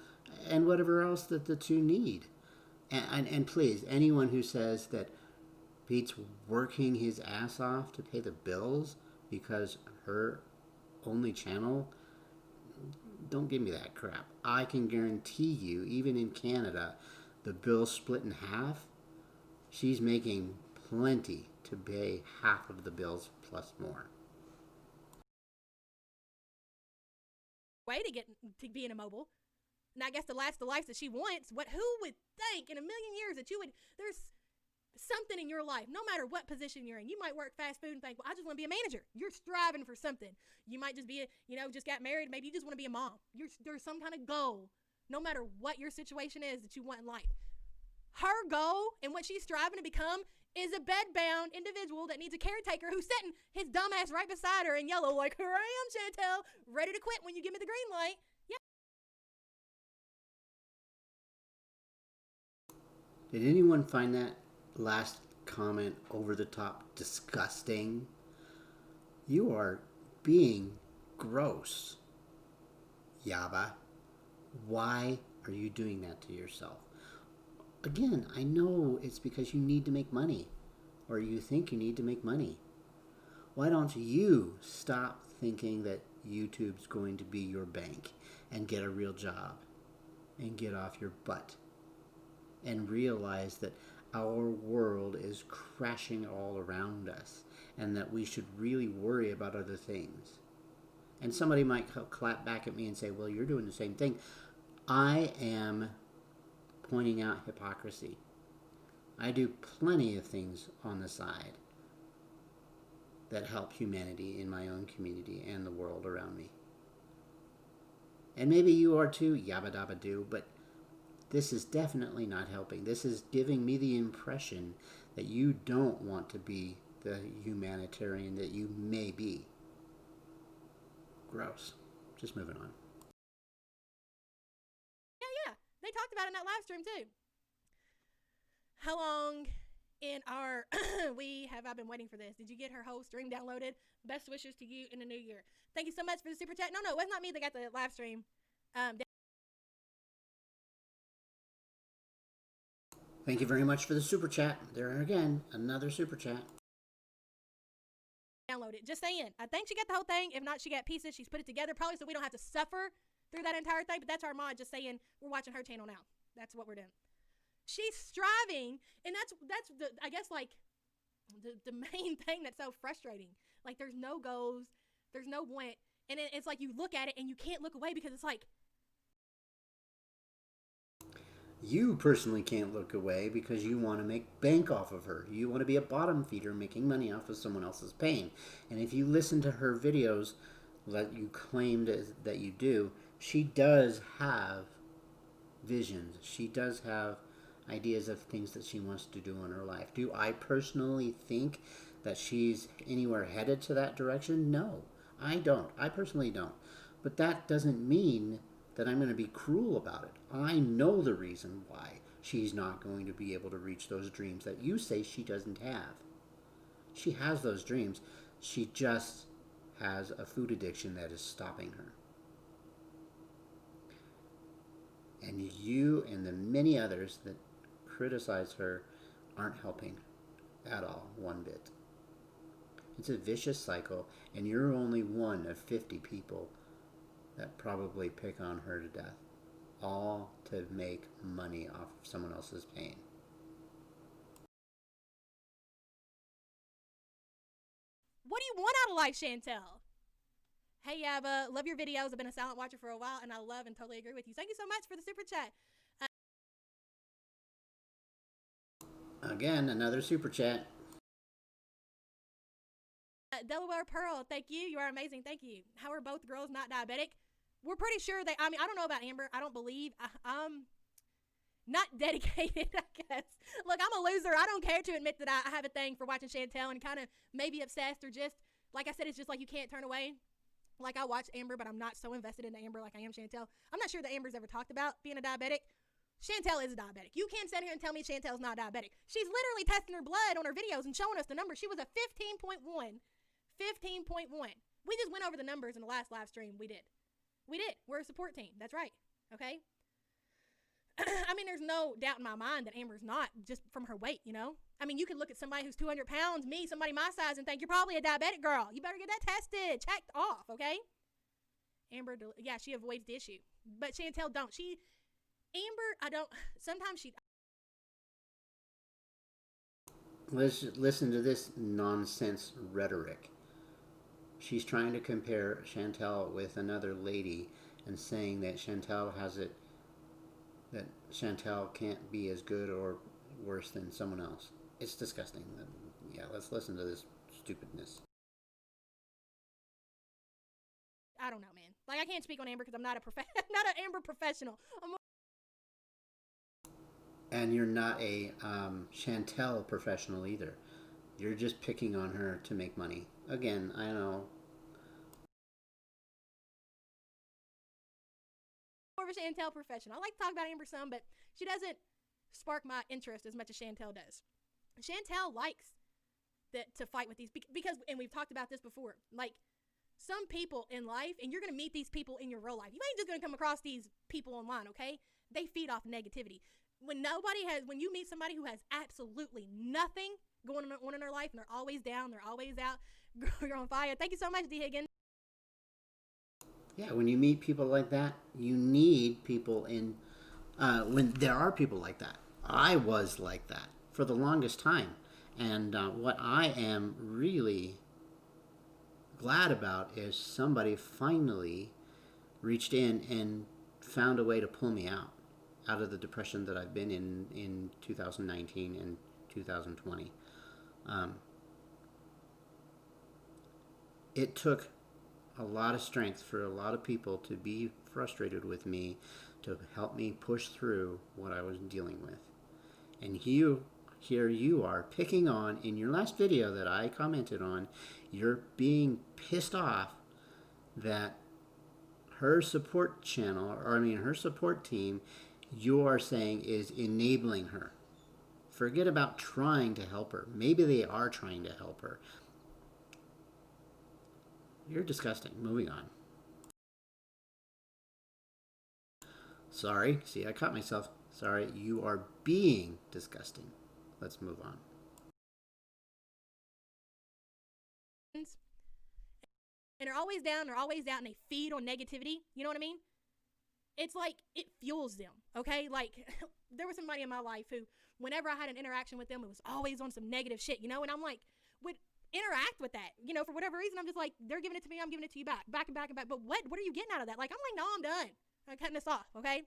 and whatever else that the two need. And please, anyone who says that Pete's working his ass off to pay the bills because her only channel, don't give me that crap. I can guarantee you, even in Canada, the bill's split in half. She's making plenty to pay half of the bills plus more. Way to being immobile. And I guess to last the life that she wants. Who would think in a million years that you would, there's something in your life, no matter what position you're in. You might work fast food and think, well, I just want to be a manager. You're striving for something. You might just be, just got married. Maybe you just want to be a mom. There's some kind of goal, no matter what your situation is, that you want in life. Her goal and what she's striving to become is a bedbound individual that needs a caretaker who's sitting his dumb ass right beside her in yellow, like, here I am, Chantel, ready to quit when you give me the green light. Yeah. Did anyone find that last comment over the top disgusting? You are being gross. Yaba, why are you doing that to yourself? Again, I know it's because you need to make money, or you think you need to make money. Why don't you stop thinking that YouTube's going to be your bank and get a real job and get off your butt and realize that our world is crashing all around us and that we should really worry about other things? And somebody might clap back at me and say, well, you're doing the same thing. I am pointing out hypocrisy. I do plenty of things on the side that help humanity in my own community and the world around me. And maybe you are too, yabba dabba do, but this is definitely not helping. This is giving me the impression that you don't want to be the humanitarian that you may be. Gross. Just moving on. Yeah. They talked about it in that live stream too. How long in our I've been waiting for this. Did you get her whole stream downloaded? Best wishes to you in the new year. Thank you so much for the super chat. No, it was not me that got the live stream. Thank you very much for the super chat. There again, another super chat. Download it. Just saying. I think she got the whole thing. If not, she got pieces. She's put it together probably so we don't have to suffer through that entire thing. But that's our mod just saying we're watching her channel now. That's what we're doing. She's striving, and that's the, I guess, like the main thing that's so frustrating. Like, there's no goals, there's no want, and it's like you look at it and you can't look away because it's like, you personally can't look away because you want to make bank off of her. You want to be a bottom feeder making money off of someone else's pain. And if you listen to her videos that you claimed that you do, she does have visions. She does have ideas of things that she wants to do in her life. Do I personally think that she's anywhere headed to that direction? No, I don't. I personally don't. But that doesn't mean that I'm going to be cruel about it. I know the reason why she's not going to be able to reach those dreams that you say she doesn't have. She has those dreams. She just has a food addiction that is stopping her. And you and the many others that criticize her aren't helping at all, one bit. It's a vicious cycle, and you're only one of 50 people that probably pick on her to death, all to make money off of someone else's pain. what do you want out of life, Chantel? Hey, Yaba, love your videos. I've been a silent watcher for a while, and I love and totally agree with you. Thank you so much for the super chat. Again, another super chat. Delaware Pearl, thank you. You are amazing. Thank you. How are both girls not diabetic? We're pretty sure they, I don't know about Amber. I don't believe. I'm not dedicated, I guess. Look, I'm a loser. I don't care to admit that I have a thing for watching Chantel and kind of maybe obsessed or just, like I said, it's just like you can't turn away. Like, I watch Amber, but I'm not so invested into Amber like I am Chantel. I'm not sure that Amber's ever talked about being a diabetic. Chantel is a diabetic. You can't sit here and tell me Chantel's not diabetic. She's literally testing her blood on her videos and showing us the numbers. She was a 15.1. 15.1. We just went over the numbers in the last live stream. We did. We're a support team. That's right. Okay? I mean, there's no doubt in my mind that Amber's not, just from her weight, you know? I mean, you could look at somebody who's 200 pounds, me, somebody my size, and think you're probably a diabetic girl. You better get that tested, checked off, okay? Amber, yeah, she avoids the issue. But Chantel don't. Sometimes she... Listen to this nonsense rhetoric. She's trying to compare Chantel with another lady and saying that Chantel can't be as good or worse than someone else. It's disgusting. Yeah, let's listen to this stupidness. I don't know, man. Like, I can't speak on Amber because I'm not not an Amber professional. And you're not a Chantel professional either. You're just picking on her to make money. Again, I know. More of a Chantel professional. I like to talk about Amber some, but she doesn't spark my interest as much as Chantel does. Chantel likes to fight with these because, and we've talked about this before, like, some people in life, and you're going to meet these people in your real life. You ain't just going to come across these people online, okay? They feed off negativity. When you meet somebody who has absolutely nothing going on in their life, and they're always down, they're always out, you're on fire. Thank you so much, D. Higgins. Yeah, when you meet people like that, you need people in, when there are people like that. I was like that for the longest time. And what I am really glad about is somebody finally reached in and found a way to pull me out of the depression that I've been in 2019 and 2020. It took a lot of strength for a lot of people to be frustrated with me, to help me push through what I was dealing with. And here you are picking on, in your last video that I commented on, you're being pissed off that her support channel, her support team, you are saying is enabling her. Forget about trying to help her. Maybe they are trying to help her. You're disgusting. Moving on. Sorry. See, I caught myself. Sorry. You are being disgusting. Let's move on. And they're always down, they're always out, and they feed on negativity. You know what I mean? It's like it fuels them, okay? Like, there was somebody in my life who, whenever I had an interaction with them, it was always on some negative shit, you know? And I'm like, would interact with that, you know, for whatever reason. I'm just like, they're giving it to me, I'm giving it to you back and back and back. But what are you getting out of that? Like, I'm like, no, I'm done. I'm cutting this off, okay?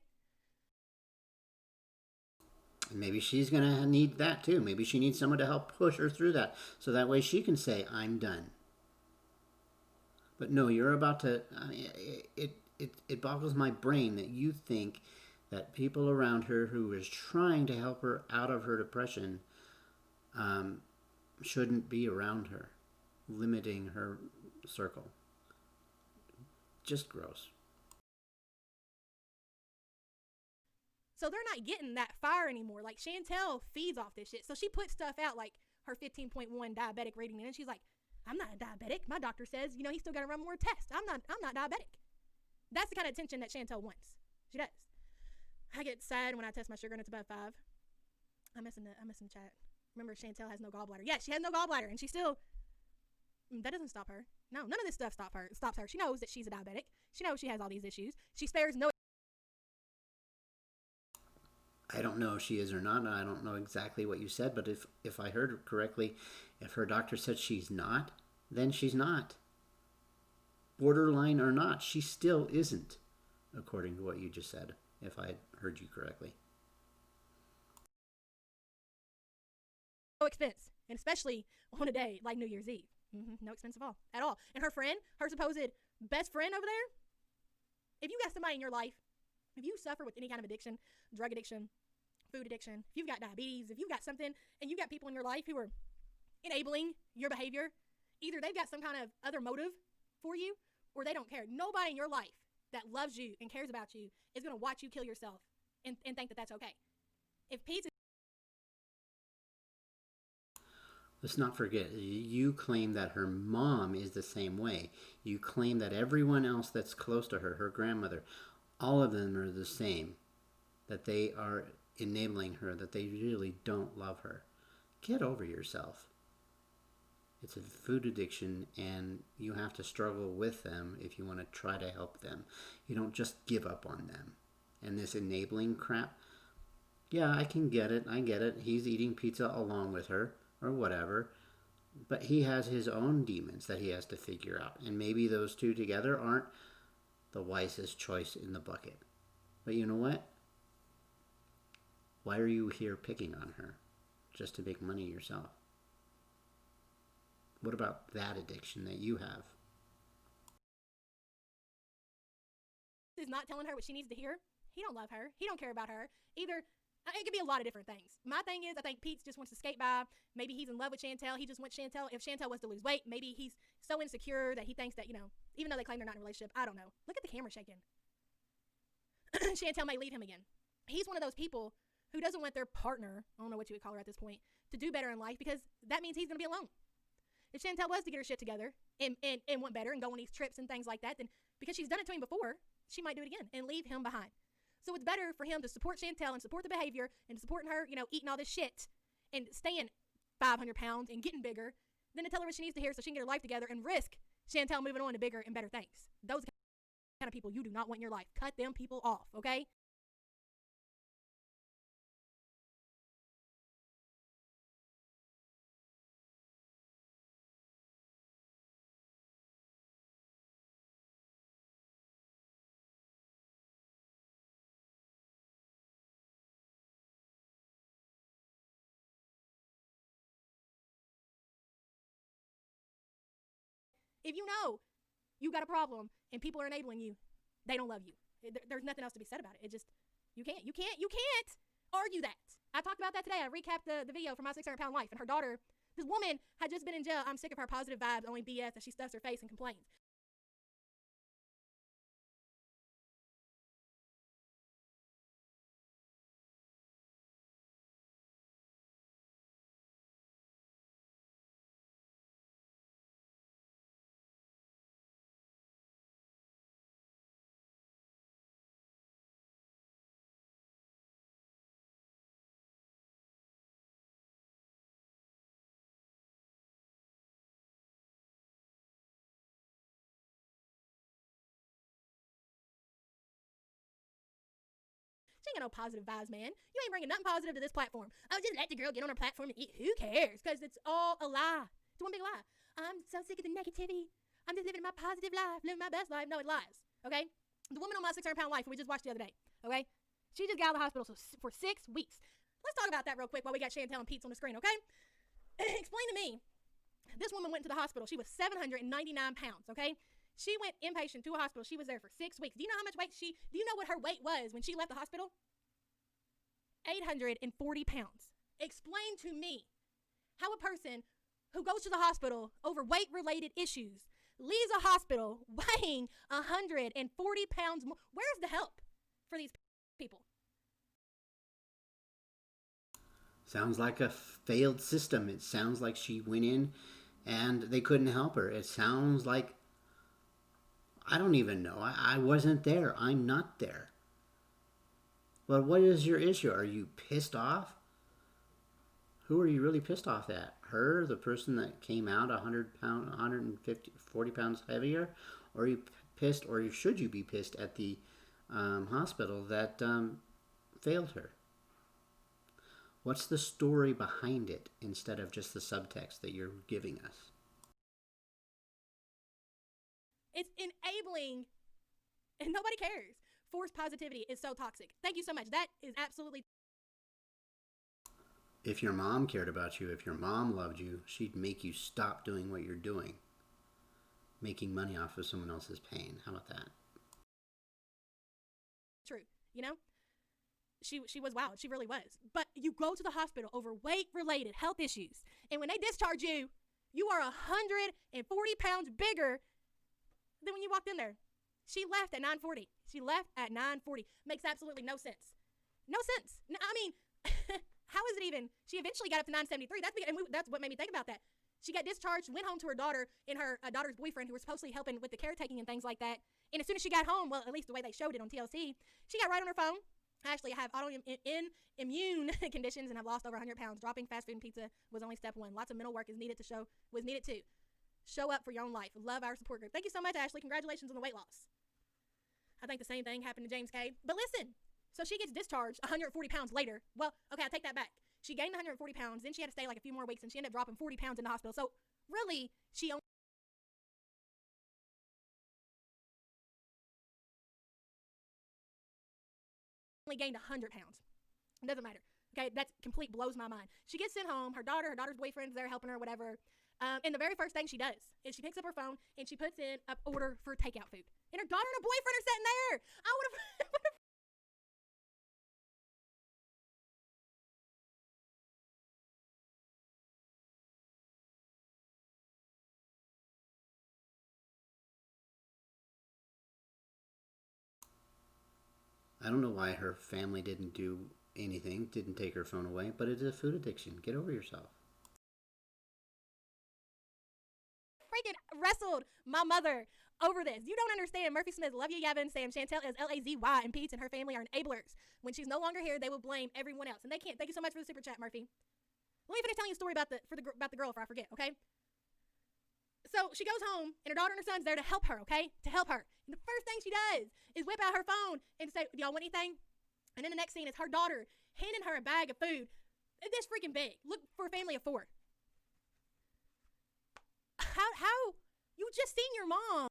Maybe she's going to need that too. Maybe she needs someone to help push her through that, so that way she can say, I'm done. But no, you're about to, it boggles my brain that you think that people around her who is trying to help her out of her depression shouldn't be around her, limiting her circle. Just gross. So they're not getting that fire anymore. Like, Chantel feeds off this shit. So she puts stuff out like her 15.1 diabetic rating, and she's like, I'm not diabetic. My doctor says, you know, he's still got to run more tests. I'm not diabetic. That's the kind of attention that Chantel wants. She does. I get sad when I test my sugar and it's above 5. I'm missing the chat. Remember, Chantel has no gallbladder. Yeah, she has no gallbladder, and she still. That doesn't stop her. No, none of this stuff stops her. She knows that she's a diabetic. She knows she has all these issues. She spares no. I don't know if she is or not, and I don't know exactly what you said, but if I heard correctly, if her doctor said she's not, then she's not. Borderline or not, she still isn't, according to what you just said, if I heard you correctly. No expense, and especially on a day like New Year's Eve. No expense at all. And her friend, her supposed best friend over there, if you got somebody in your life, if you suffer with any kind of addiction, drug addiction, food addiction, if you've got diabetes, if you've got something, and you've got people in your life who are enabling your behavior, either they've got some kind of other motive for you, or they don't care. Nobody in your life that loves you and cares about you is going to watch you kill yourself and think that that's okay. If Pete's. Let's not forget, you claim that her mom is the same way. You claim that everyone else that's close to her, her grandmother, all of them are the same. That they are enabling her, that they really don't love her. Get over yourself. It's a food addiction, and you have to struggle with them if you want to try to help them. You don't just give up on them. And this enabling crap, yeah, I can get it. I get it. He's eating pizza along with her, or whatever. But he has his own demons that he has to figure out. And maybe those two together aren't the wisest choice in the bucket. But you know what? Why are you here picking on her? just to make money yourself. What about that addiction that you have? Is not telling her what she needs to hear. He don't love her. He don't care about her. Either it could be a lot of different things. My thing is, I think Pete just wants to skate by. Maybe he's in love with Chantel. He just wants Chantel. If Chantel was to lose weight, maybe he's so insecure that he thinks that, even though they claim they're not in a relationship, I don't know. Look at the camera shaking. Chantel may leave him again. He's one of those people who doesn't want their partner, I don't know what you would call her at this point, to do better in life, because that means he's going to be alone. If Chantel was to get her shit together and want better and go on these trips and things like that, then because she's done it to him before, she might do it again and leave him behind. So it's better for him to support Chantel and support the behavior and supporting her, eating all this shit and staying 500 pounds and getting bigger than to tell her what she needs to hear so she can get her life together and risk Chantel moving on to bigger and better things. Those kind of people you do not want in your life. Cut them people off, okay? If you know you got a problem and people are enabling you, they don't love you. There's nothing else to be said about it. It just, you can't argue that. I talked about that today. I recapped the video from My 600-Pound Life, and her daughter, this woman had just been in jail. I'm sick of her positive vibes, only BS, and she stuffs her face and complains. She ain't got no positive vibes, man. You ain't bringing nothing positive to this platform. Oh, just let the girl get on her platform and eat. Who cares? Because it's all a lie. It's one big lie. I'm so sick of the negativity. I'm just living my positive life, living my best life. No, it lies. Okay? The woman on My 600-Pound Life, who we just watched the other day, okay? She just got out of the hospital for 6 weeks. Let's talk about that real quick while we got Chantel and Pete's on the screen, okay? Explain to me. This woman went to the hospital. She was 799 pounds, okay? She went inpatient to a hospital. She was there for 6 weeks. Do you know how much weight do you know what her weight was when she left the hospital? 840 pounds. Explain to me how a person who goes to the hospital over weight-related issues leaves a hospital weighing 140 pounds more. Where's the help for these people? Sounds like a failed system. It sounds like she went in and they couldn't help her. It sounds like, I don't even know. I wasn't there. I'm not there. Well, what is your issue? Are you pissed off? Who are you really pissed off at? Her, the person that came out 140 pounds heavier? Or are you pissed, or should you be pissed at the hospital that failed her? What's the story behind it instead of just the subtext that you're giving us? It's enabling, and nobody cares. Forced positivity is so toxic. Thank you so much. That is absolutely. If your mom cared about you, if your mom loved you, she'd make you stop doing what you're doing. Making money off of someone else's pain. How about that? True. She was wild. She really was. But you go to the hospital over weight-related health issues, and when they discharge you, you are 140 pounds bigger than when you walked in there. She left at 9:40. She left at 9:40. Makes absolutely no sense. No sense. I mean, how is it even? She eventually got up to 973. That's what made me think about that. She got discharged, went home to her daughter and her daughter's boyfriend, who was supposedly helping with the caretaking and things like that. And as soon as she got home, well, at least the way they showed it on TLC, she got right on her phone. Actually, I have autoimmune conditions and I've lost over 100 pounds. Dropping fast food and pizza was only step one. Lots of mental work was needed too. Show up for your own life. Love our support group. Thank you so much, Ashley. Congratulations on the weight loss. I think the same thing happened to James K. But listen, so she gets discharged 140 pounds later. Well, okay, I take that back. She gained 140 pounds, then she had to stay like a few more weeks, and she ended up dropping 40 pounds in the hospital. So really, she only gained 100 pounds. It doesn't matter. Okay, that's complete blows my mind. She gets sent home. Her daughter's boyfriend's there helping her, whatever. And the very first thing she does is she picks up her phone and she puts in an order for takeout food. And her daughter and her boyfriend are sitting there. I would have. I don't know why her family didn't do anything, didn't take her phone away, but it is a food addiction. Get over yourself. Freaking wrestled my mother over this. You don't understand. Murphy Smith, love you, Yaba and Sam. Chantel is Lazy, and Pete and her family are enablers. When she's no longer here, they will blame everyone else, and they can't. Thank you so much for the super chat, Murphy. Let me finish telling you a story about the girl, if I forget. Okay. So she goes home, and her daughter and her son's there to help her. Okay, to help her. And the first thing she does is whip out her phone and say, "Do y'all want anything?" And then the next scene is her daughter handing her a bag of food this freaking big. Look, for a family of 4. How you just seen your mom.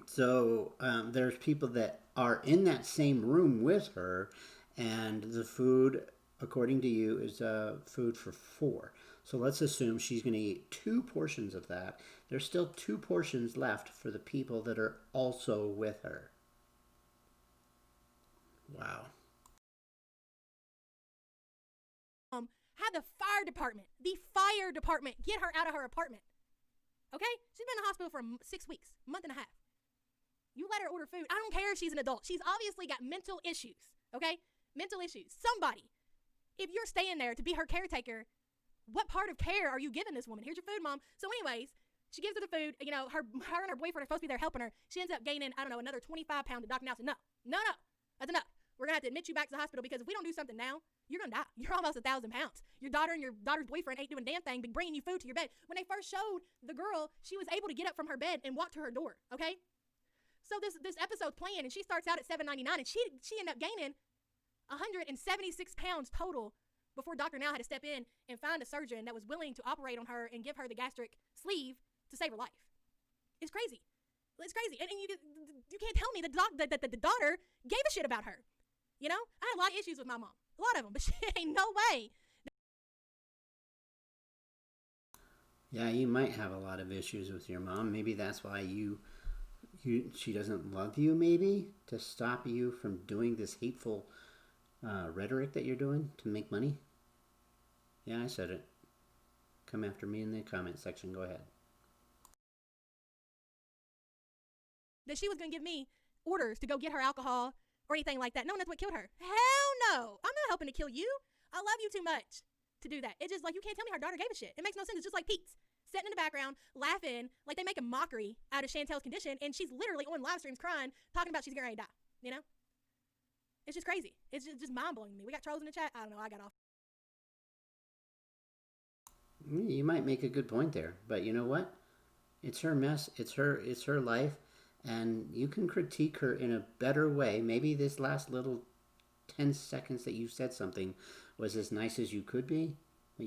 So there's people that are in that same room with her, and the food, according to you, is food for 4. So let's assume she's going to eat 2 portions of that. There's still 2 portions left for the people that are also with her. Wow. Had the fire department get her out of her apartment. Okay? She's been in the hospital for 6 weeks, a month and a half. You let her order food. I don't care if she's an adult. She's obviously got mental issues. Okay? Mental issues. Somebody, if you're staying there to be her caretaker, what part of care are you giving this woman? Here's your food, Mom. So anyways, she gives her the food. You know, her and her boyfriend are supposed to be there helping her. She ends up gaining, I don't know, another 25 pounds. The doctor now said, no, that's enough. We're going to have to admit you back to the hospital because if we don't do something now, you're going to die. You're almost 1,000 pounds. Your daughter and your daughter's boyfriend ain't doing a damn thing but bringing you food to your bed. When they first showed the girl, she was able to get up from her bed and walk to her door, okay? So this episode's playing, and she starts out at $7.99, and she ended up gaining 176 pounds total before Dr. Now had to step in and find a surgeon that was willing to operate on her and give her the gastric sleeve to save her life. It's crazy. It's crazy. And you can't tell me the daughter gave a shit about her. You know? I had a lot of issues with my mom. A lot of them. But she ain't no way. Yeah, you might have a lot of issues with your mom. Maybe that's why she doesn't love you, maybe, to stop you from doing this hateful rhetoric that you're doing to make money. Yeah, I said it. Come after me in the comment section. Go ahead. That she was going to give me orders to go get her alcohol or anything like that. No, that's what killed her. Hell no. I'm not helping to kill you. I love you too much to do that. It's just like, you can't tell me her daughter gave a shit. It makes no sense. It's just like Pete's sitting in the background, laughing, like they make a mockery out of Chantel's condition, and she's literally on live streams crying, talking about she's getting ready to die. You know? It's just crazy. It's just mind-blowing to me. We got trolls in the chat. I don't know. I got off. You might make a good point there, but you know what? It's her mess. It's her life, and you can critique her in a better way. Maybe this last little 10 seconds that you said something was as nice as you could be, but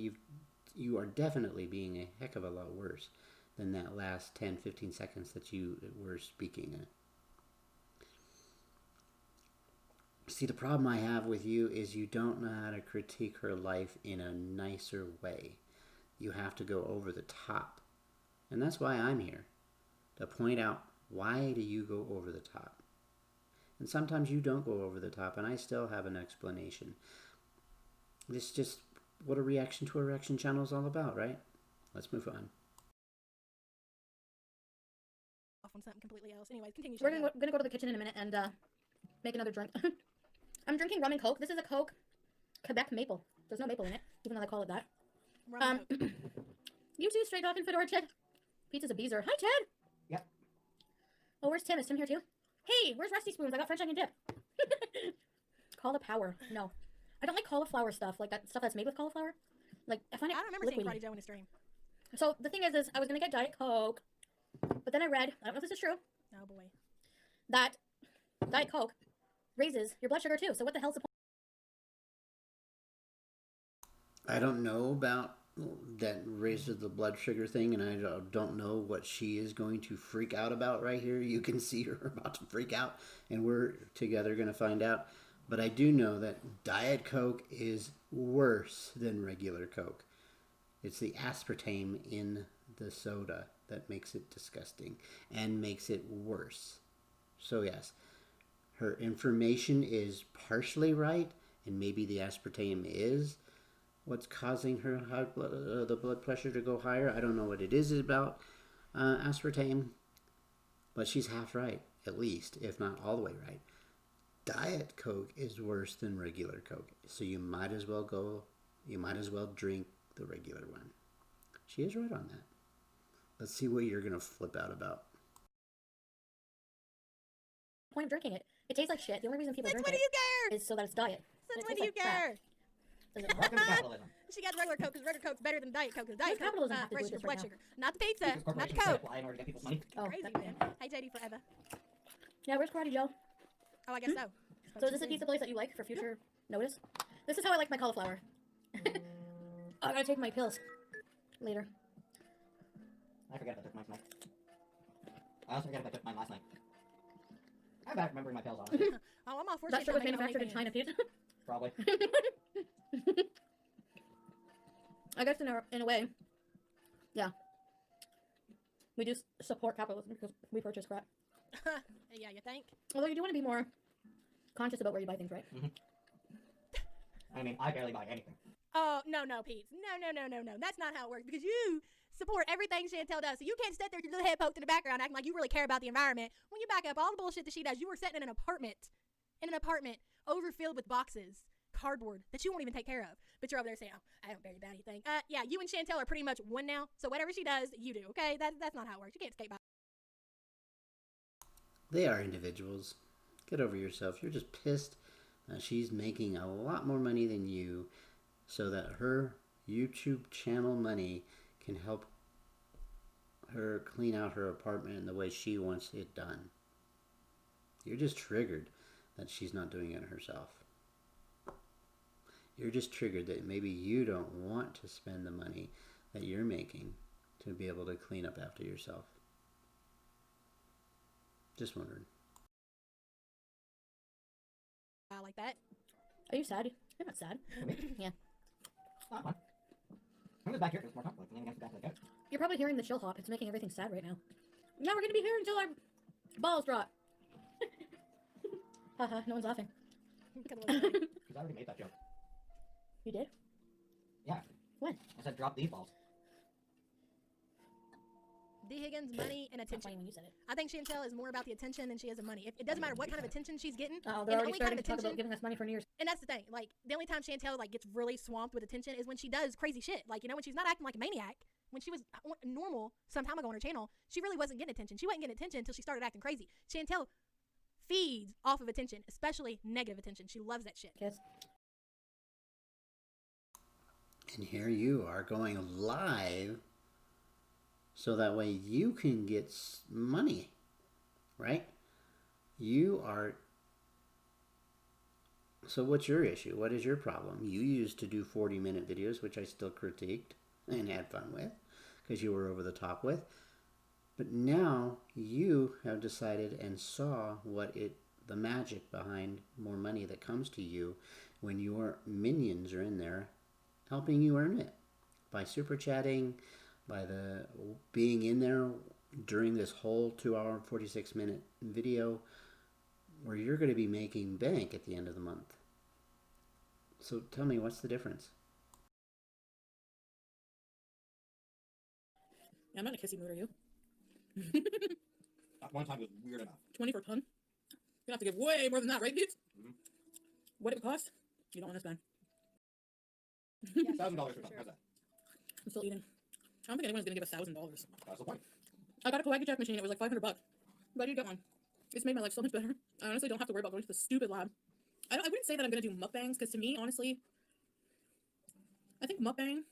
you are definitely being a heck of a lot worse than that last 10, 15 seconds that you were speaking. See, the problem I have with you is you don't know how to critique her life in a nicer way. You have to go over the top. And that's why I'm here, to point out, why do you go over the top? And sometimes you don't go over the top, and I still have an explanation. This is just what a reaction to a reaction channel is all about, right? Let's move on. Off on something completely else. Anyways, continue. We're gonna go to the kitchen in a minute and make another drink. I'm drinking rum and Coke. This is a Coke Quebec maple. There's no maple in it, even though they call it that. You too, Straight Talk and Fedora Ted. Pizza's a beezer. Hi, Ted. Yep. Oh, where's Tim? Is Tim here too? Hey, where's Rusty Spoons? I got French onion dip. Cauliflower. No. I don't like cauliflower stuff, like that stuff that's made with cauliflower. Like, I find it I don't remember seeing Friday Joe in a stream. So, the thing is I was going to get Diet Coke, but then I read, I don't know if this is true, Oh, boy. that Diet Coke raises your blood sugar too. So what the hell's the point? I don't know about that raises the blood sugar thing, and I don't know what she is going to freak out about right here. You can see her about to freak out, and we're together going to find out. But I do know that Diet Coke is worse than regular Coke. It's the aspartame in the soda that makes it disgusting and makes it worse. So yes, her information is partially right, and maybe the aspartame is what's causing her the blood pressure to go higher. I don't know what it is about aspartame, but she's half right, at least, if not all the way right. Diet Coke is worse than regular Coke, so you might as well drink the regular one. She is right on that. Let's see what you're gonna flip out about. Point of drinking it. It tastes like shit. The only reason people Since drink when do you care? it is so that it's diet. Since It when tastes do you like crap. care? Does it Welcome to capitalism. She got regular Coke because regular Coke's better than Diet Coke because Diet What does Coke capitalism have to do raises with your this right blood now? sugar. Not the pizza, Because not the corporations Coke. apply in order to get people's money. Oh, Crazy, that- man. Hey, JD forever. yeah, where's Karate Joe? Oh, I guess so. So is this a pizza place that you like for future notice? This is how I like my cauliflower. I gotta take my pills later. I forget if I took mine tonight. I also forget if I took mine last night. I'm back remembering my pills, honestly. Oh, I'm all for That shit shit was making manufactured in OnlyFans. China, Pete. Probably. I guess in a way, yeah. We do support capitalism because we purchase crap. Yeah, you think? Although you do want to be more conscious about where you buy things, right? I mean, I barely buy anything. Oh, no, Pete. No. That's not how it works because you support everything Chantel does. So you can't sit there with your little head poked in the background acting like you really care about the environment. When you back up all the bullshit that she does, you were sitting in an apartment overfilled with boxes, cardboard that you won't even take care of. But you're over there saying, oh, I don't barely buy anything. Yeah, you and Chantel are pretty much one now. So whatever she does, you do, okay? That's not how it works. You can't skate by. They are individuals. Get over yourself. You're just pissed that she's making a lot more money than you, so that her YouTube channel money can help her clean out her apartment in the way she wants it done. You're just triggered that she's not doing it herself. You're just triggered that maybe you don't want to spend the money that you're making to be able to clean up after yourself. Just wondering. Like that. Are you sad? You're not sad. Yeah. Not fun. I'm just back here because it's more comfortable. Leaning against the back of the couch. You're probably hearing the chill hop. It's making everything sad right now. Now we're gonna be here until our balls drop. Haha, no one's laughing. Because I already made that joke. You did? Yeah. When? I said drop these balls. D. Higgins, money, and It's not funny attention. when you said it. I think Chantel is more about the attention than she is the money. It doesn't matter what kind of attention she's getting. Oh, And they're the already only kind starting of to talk about attention, giving us money for New Year's. and that's the thing. Like the only time Chantel like gets really swamped with attention is when she does crazy shit. Like when she's not acting like a maniac. When she was normal some time ago on her channel, she really wasn't getting attention. She wasn't getting attention until she started acting crazy. Chantel feeds off of attention, especially negative attention. She loves that shit. Kiss. And here you are going live so that way you can get money, right? You are. So what's your issue? What is your problem? You used to do 40-minute videos, which I still critiqued and had fun with because you were over the top with. But now you have decided and saw the magic behind more money that comes to you when your minions are in there helping you earn it by super chatting, by the being in there during this whole 2-hour 46-minute video where you're going to be making bank at the end of the month. So tell me, what's the difference? Yeah, I'm not in a kissy mood, are you? That one time was weird enough. 20 for a ton? You have to give way more than that, right, dudes? Mhm. What it would cost? You don't want to spend. Yeah, $1,000 for for something. sure. How's that? I'm still eating. I don't think anyone's gonna give $1,000. That's the point. I got a Kawaki check machine. It was like $500. But I did get one. It's made my life so much better. I honestly don't have to worry about going to the stupid lab. I wouldn't say that I'm gonna do mukbangs because to me, honestly, I think mukbang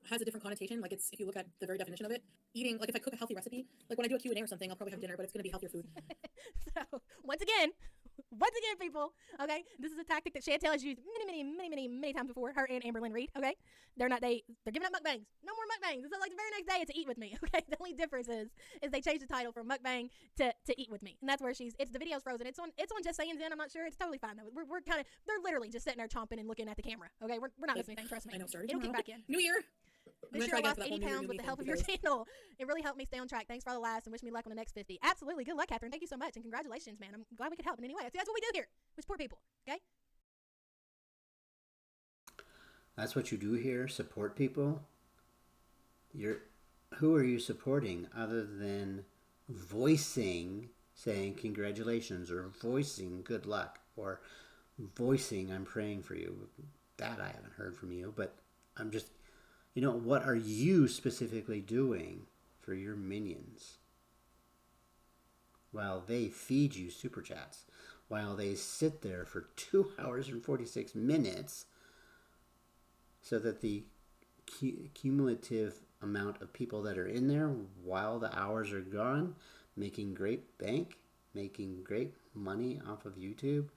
has a different connotation. Like it's if you look at the very definition of it, eating like if I cook a healthy recipe, like when I do a Q&A or something, I'll probably have dinner, but it's gonna be healthier food. So once again, Once again, people, okay, this is a tactic that Chantel has used many times before, her and Amberlyn Reed, okay? They're giving up mukbangs. No more mukbangs. So like the very next day it's Eat With Me, okay? The only difference is they changed the title from mukbang to Eat With Me. And that's where it's the video's frozen. It's on Just Saying Zen, I'm not sure. It's totally fine though. We're kind of, they're literally just sitting there chomping and looking at the camera, okay? We're not missing anything, trust me. I know, sorry. It'll kick back in. New year. This year I lost 80 pounds with the help of your channel. It really helped me stay on track. Thanks for all the laughs and wish me luck on the next 50. Absolutely. Good luck, Catherine. Thank you so much. And congratulations, man. I'm glad we could help in any way. See, that's what we do here. We support people. Okay? That's what you do here? Support people? Who are you supporting other than voicing, saying congratulations, or voicing good luck, or voicing I'm praying for you? That I haven't heard from you, but I'm just, what are you specifically doing for your minions? While they feed you super chats, while they sit there for 2 hours and 46 minutes, so that the cumulative amount of people that are in there while the hours are gone, making great bank, making great money off of YouTube.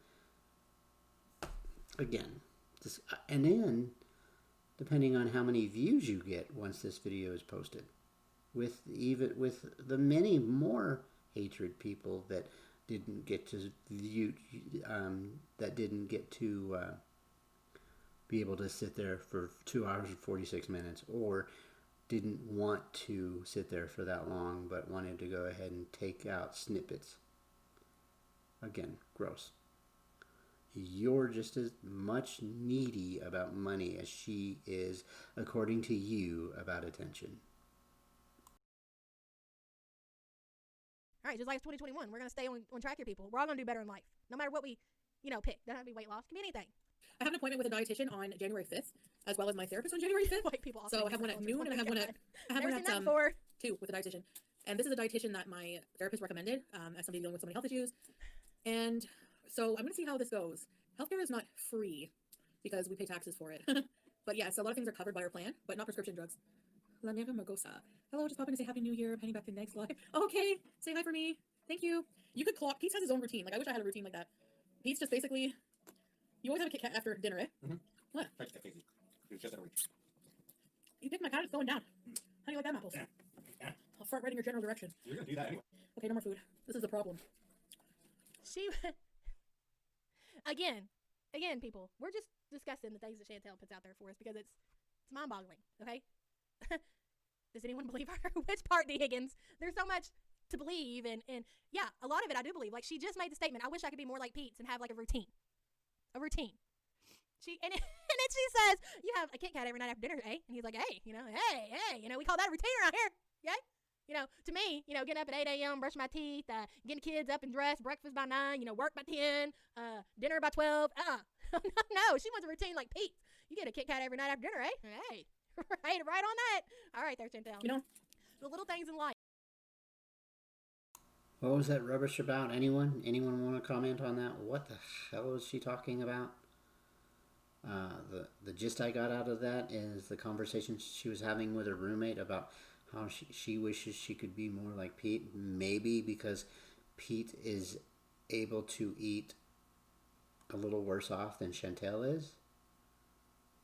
Again, and then depending on how many views you get once this video is posted, with the many more hatred people that didn't get to view, that didn't get to be able to sit there for 2 hours and 46 minutes, or didn't want to sit there for that long but wanted to go ahead and take out snippets. Again, gross. You're just as much needy about money as she is, according to you, about attention. All right, just like it's 2021, we're going to stay on track here, people. We're all going to do better in life. No matter what we, pick. Doesn't have to be weight loss. It can be anything. I have an appointment with a dietitian on January 5th, as well as my therapist on January 5th. White people So I have one at noon and I have one at 2 with a dietitian. And this is a dietitian that my therapist recommended as somebody dealing with so many health issues. And so I'm going to see how this goes. Healthcare is not free because we pay taxes for it. But yes, a lot of things are covered by our plan, but not prescription drugs. La Neva Magosa. Hello, just popping to say Happy New Year. Heading back to the next live. Okay, say hi for me. Thank you. You could clock. Pete has his own routine. Like, I wish I had a routine like that. Pete's just basically, you always have a Kit Kat after dinner, eh? Mm-hmm. What? It's just that week. You picked my cat, it's going down. How do you like that, Apples? Yeah. I'll start writing your general direction. You're gonna do that anyway. Okay, no more food. This is the problem. Again, people, we're just discussing the things that Chantel puts out there for us because it's mind-boggling, okay? Does anyone believe her? Which part, D. Higgins? There's so much to believe, and yeah, a lot of it I do believe. Like, she just made the statement, I wish I could be more like Pete's and have, like, a routine. And then she says, you have a Kit Kat every night after dinner, eh? And he's like, hey, we call that a routine around here, okay? To me, getting up at 8 a.m., brushing my teeth, getting kids up and dressed, breakfast by 9, work by 10, dinner by 12. No, she wants a routine like Pete. You get a Kit Kat every night after dinner, eh? Hey, right on that. All right there, Chantel. The little things in life. What was that rubbish about? Anyone want to comment on that? What the hell is she talking about? The gist I got out of that is the conversation she was having with her roommate about how she wishes she could be more like Pete. Maybe because Pete is able to eat a little worse off than Chantel is.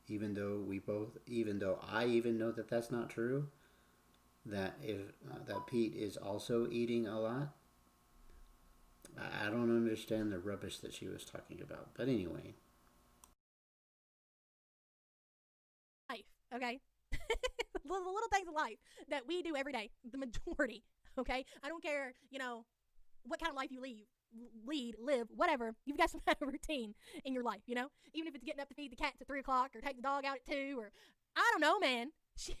Even though I even know that that's not true. That Pete is also eating a lot. I don't understand the rubbish that she was talking about. But anyway. Life, okay? The little things in life that we do every day, the majority, okay? I don't care, what kind of life you live, whatever. You've got some kind of routine in your life, even if it's getting up to feed the cats at 3 o'clock or take the dog out at 2 or I don't know, man. She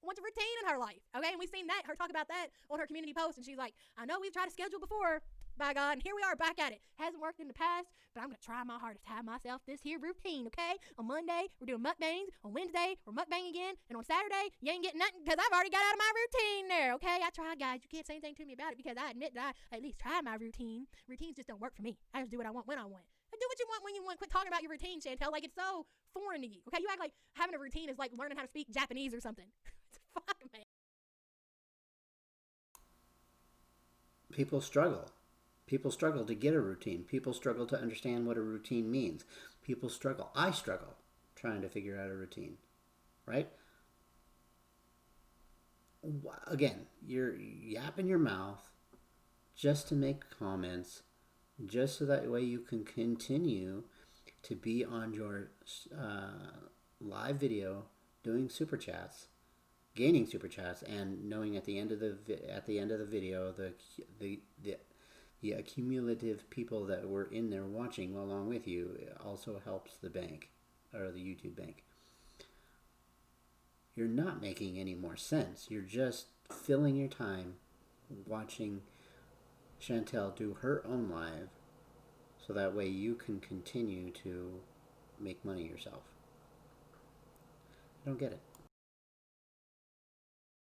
wants a routine in her life, okay? And we've seen her talk about that on her community post, and she's like, I know we've tried to schedule before, by God, and here we are back at it. Hasn't worked in the past, but I'm going to try my hardest to have myself this here routine, okay? On Monday, we're doing mukbangs. On Wednesday, we're mukbang again. And on Saturday, you ain't getting nothing because I've already got out of my routine there, okay? I tried, guys. You can't say anything to me about it because I admit that I at least tried my routine. Routines just don't work for me. I just do what I want when I want. And do what you want when you want. Quit talking about your routine, Chantel. Like, it's so foreign to you, okay? You act like having a routine is like learning how to speak Japanese or something. Fuck, man. People struggle. People struggle to get a routine. People struggle to understand what a routine means. People struggle. I struggle trying to figure out a routine, right? Again, you're yapping your mouth just to make comments, just so that way you can continue to be on your live video doing super chats, gaining super chats, and knowing at the end of the video the accumulative people that were in there watching along with you also helps the bank, or the YouTube bank. You're not making any more sense. You're just filling your time watching Chantel do her own live, so that way you can continue to make money yourself. I don't get it.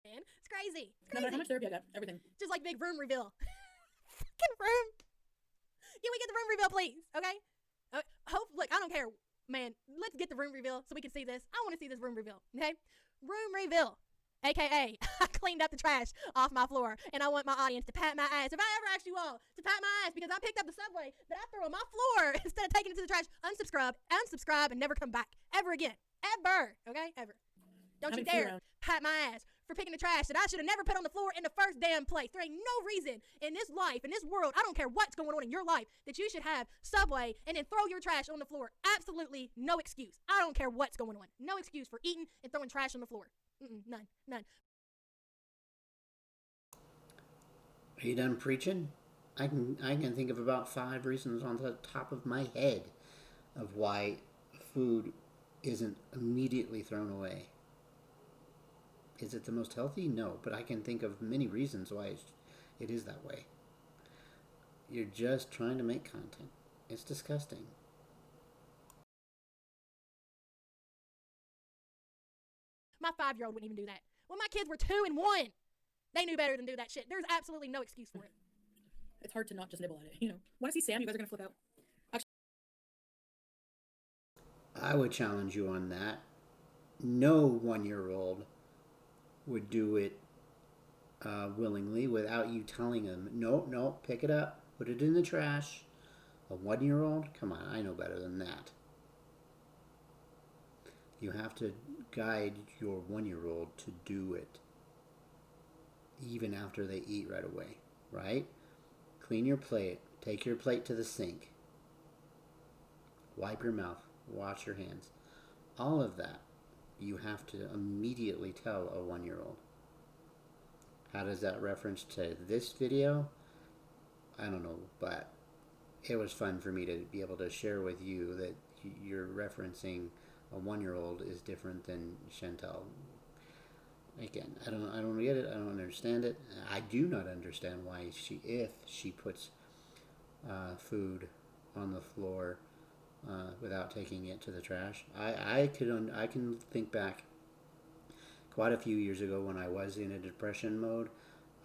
Man, it's crazy. It's No matter crazy. how much therapy I got, everything. Just like big room reveal. Fucking room. Can we get the room reveal, please? Okay. Look, I don't care, man. Let's get the room reveal so we can see this. I want to see this room reveal. Okay. Room reveal. AKA, I cleaned up the trash off my floor, and I want my audience to pat my ass. If I ever asked you all to pat my ass because I picked up the Subway that I threw on my floor instead of taking it to the trash, unsubscribe, and never come back ever again. Ever. Okay? Ever. Don't you dare pat my ass for picking the trash that I should have never put on the floor in the first damn place. There ain't no reason in this life, in this world, I don't care what's going on in your life, that you should have Subway and then throw your trash on the floor. Absolutely no excuse. I don't care what's going on. No excuse for eating and throwing trash on the floor. None. Are you done preaching? I can think of about 5 reasons on the top of my head of why food isn't immediately thrown away. Is it the most healthy? No, but I can think of many reasons why it is that way. You're just trying to make content. It's disgusting. My 5-year-old wouldn't even do that. When my kids were 2 and 1, they knew better than do that shit. There's absolutely no excuse for it. It's hard to not just nibble at it, you know. Want to see Sam? You guys are going to flip out. I would challenge you on that. No 1-year-old would do it willingly without you telling them, no, pick it up, put it in the trash. A 1-year-old? Come on, I know better than that. You have to guide your 1-year-old to do it, even after they eat right away, right? Clean your plate. Take your plate to the sink. Wipe your mouth. Wash your hands. All of that you have to immediately tell a 1-year-old. How does that reference to this video? I don't know, but it was fun for me to be able to share with you that you're referencing a 1-year-old is different than Chantel. Again, I don't get it. I don't understand it. I do not understand why if she puts food on the floor without taking it to the trash. I can think back quite a few years ago when I was in a depression mode.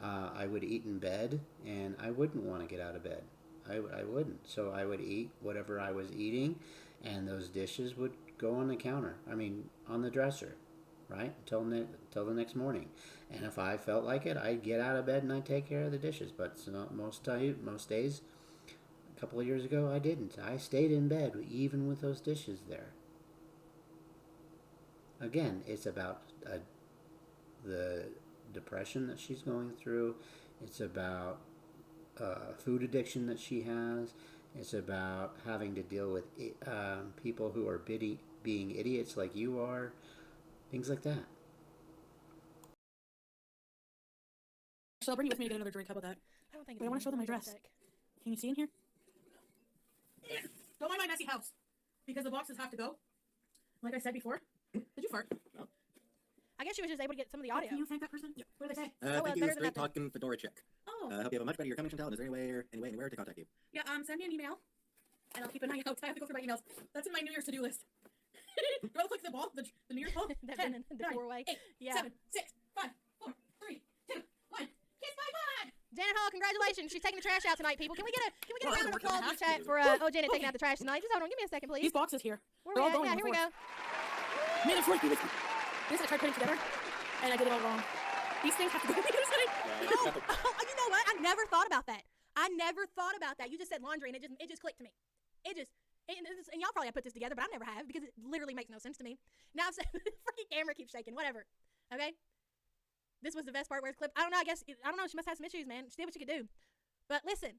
I would eat in bed, and I wouldn't want to get out of bed. I wouldn't. So I would eat whatever I was eating, and those dishes would go on the counter. On the dresser, right? Until the next morning. And if I felt like it, I'd get out of bed and I'd take care of the dishes. But most days, a couple of years ago, I didn't. I stayed in bed even with those dishes there. Again, it's about the depression that she's going through. It's about food addiction that she has. It's about having to deal with people who are being idiots like you are. Things like that. So I'll bring you with me to get another drink. How about that? I don't think. Wait, I want to show them my dress. Can you see in here? Don't mind my messy house, because the boxes have to go. Like I said before. Did you fart? Oh. I guess she was just able to get some of the audio. Can you thank that person? Yeah. What do they say? Thank you, better than straight nothing. talking fedora chick. Oh. Hope you have a much better year coming, Chantel. Is there anywhere to contact you? Yeah, send me an email, and I'll keep an eye out. I have to go through my emails. That's in my New Year's to-do list. Do I look like the ball? The New Year's ball? That 10, been in the 9, doorway. 8, Yeah. 7, 6, 5, 4, 3, 2, 1. Kiss my butt! Janet Hall, congratulations. She's taking the trash out tonight, people. Can we get a Well, round of we're gonna applause in the have chat to. for Janet taking out the trash tonight? Just hold on, give me a second, please. These boxes here. Where they're we all at? going Yeah, on here we the go. floor. Man, it's working. This I tried putting together, and I did it all wrong. These things have to go. Oh, you know what? I never thought about that. I never thought about that. You just said laundry, and it just clicked to me. And y'all probably have put this together, but I never have because it literally makes no sense to me. Now I'm saying, the freaking camera keeps shaking. Whatever. Okay? This was the best part where it's clipped. I don't know. I don't know. She must have some issues, man. She did what she could do. But listen,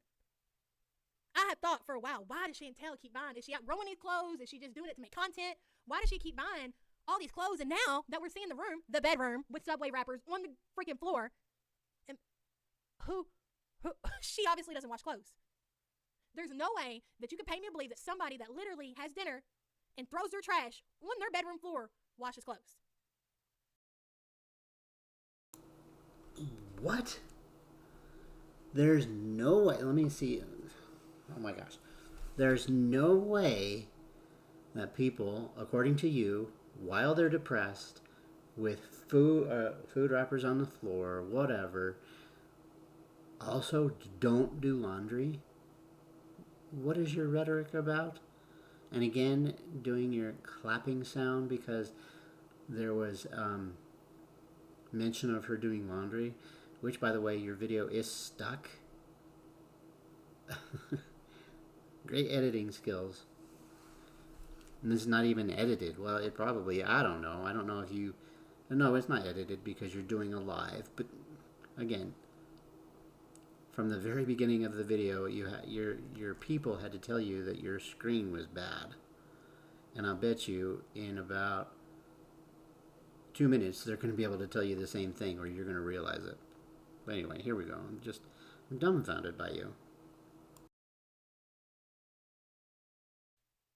I had thought for a while, why does Chantel keep buying? Is she outgrowing these clothes? Is she just doing it to make content? Why does she keep buying all these clothes? And now that we're seeing the bedroom with Subway wrappers on the freaking floor, and who she obviously doesn't wash clothes. There's no way that you can pay me to believe that somebody that literally has dinner and throws their trash on their bedroom floor washes clothes. What? There's no way. Let me see. Oh my gosh. There's no way that people, according to you, while they're depressed, with food wrappers on the floor, whatever, also don't do laundry. What is your rhetoric about? And again, doing your clapping sound because there was mention of her doing laundry, which, by the way, your video is stuck. Great editing skills. And this is not even edited. Well, it probably, I don't know. I don't know if you... No, it's not edited because you're doing a live. But, again, from the very beginning of the video, your people had to tell you that your screen was bad. And I'll bet you in about 2 minutes, they're going to be able to tell you the same thing, or you're going to realize it. But anyway, here we go. I'm dumbfounded by you.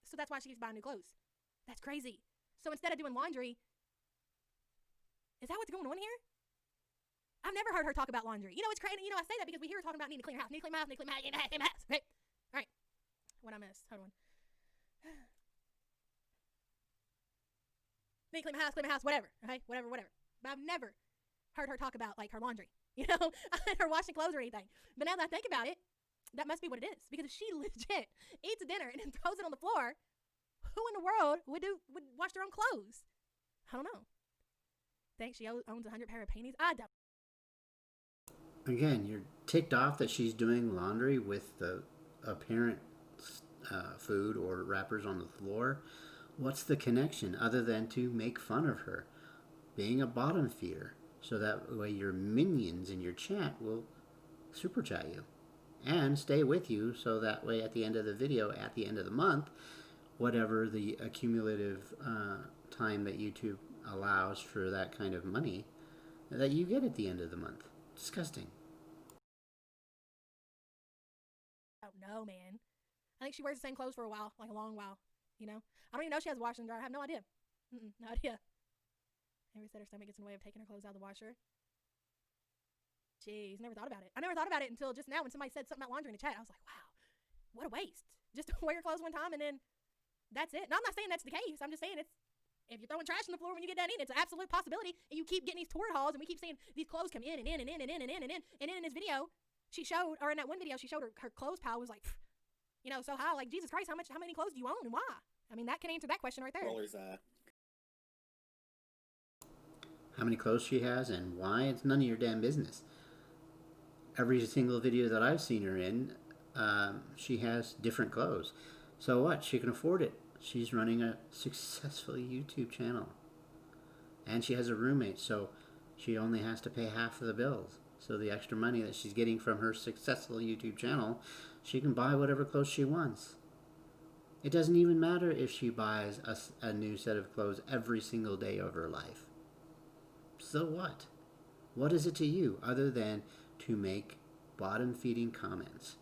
So that's why she keeps buying new clothes. That's crazy. So instead of doing laundry, is that what's going on here? I've never heard her talk about laundry. You know, it's crazy. You know, I say that because we hear her talking about needing to clean her house, need to clean my house, need to clean my house, need to clean my house. Right? All right. What I missed. Hold on. Need to clean my house, whatever. Okay? Whatever. But I've never heard her talk about, like, her laundry. You know? Her washing clothes or anything. But now that I think about it, that must be what it is. Because if she legit eats a dinner and then throws it on the floor, who in the world would wash their own clothes? I don't know. Think she owns 100 pair of panties? I don't. Again, you're ticked off that she's doing laundry with the apparent food or wrappers on the floor. What's the connection other than to make fun of her being a bottom feeder? So that way your minions in your chat will super chat you and stay with you, so that way at the end of the video, at the end of the month, whatever the accumulative time that YouTube allows for that kind of money, that you get at the end of the month. Disgusting. I don't know, man. I think she wears the same clothes for a while, like a long while, you know? I don't even know she has a washer and dryer. I have no idea. No idea. Ever said her stomach gets in the way of taking her clothes out of the washer? Jeez, never thought about it. I never thought about it until just now when somebody said something about laundry in the chat. I was like, wow, what a waste. Just to wear your clothes one time and then that's it. Now, I'm not saying that's the case. I'm just saying if you're throwing trash on the floor when you get done eating, it's an absolute possibility. And you keep getting these tour hauls and we keep seeing these clothes come in and in and in and in and in and in. And then in this video, she showed, or in that one video, she showed her clothes pile was like, you know, so high. Like, Jesus Christ, how many clothes do you own and why? I mean, that can answer that question right there. Rollers, How many clothes she has and why, it's none of your damn business. Every single video that I've seen her in, she has different clothes. So what? She can afford it. She's running a successful YouTube channel. And she has a roommate, so she only has to pay half of the bills. So the extra money that she's getting from her successful YouTube channel, she can buy whatever clothes she wants. It doesn't even matter if she buys a new set of clothes every single day of her life. So what? What is it to you other than to make bottom-feeding comments?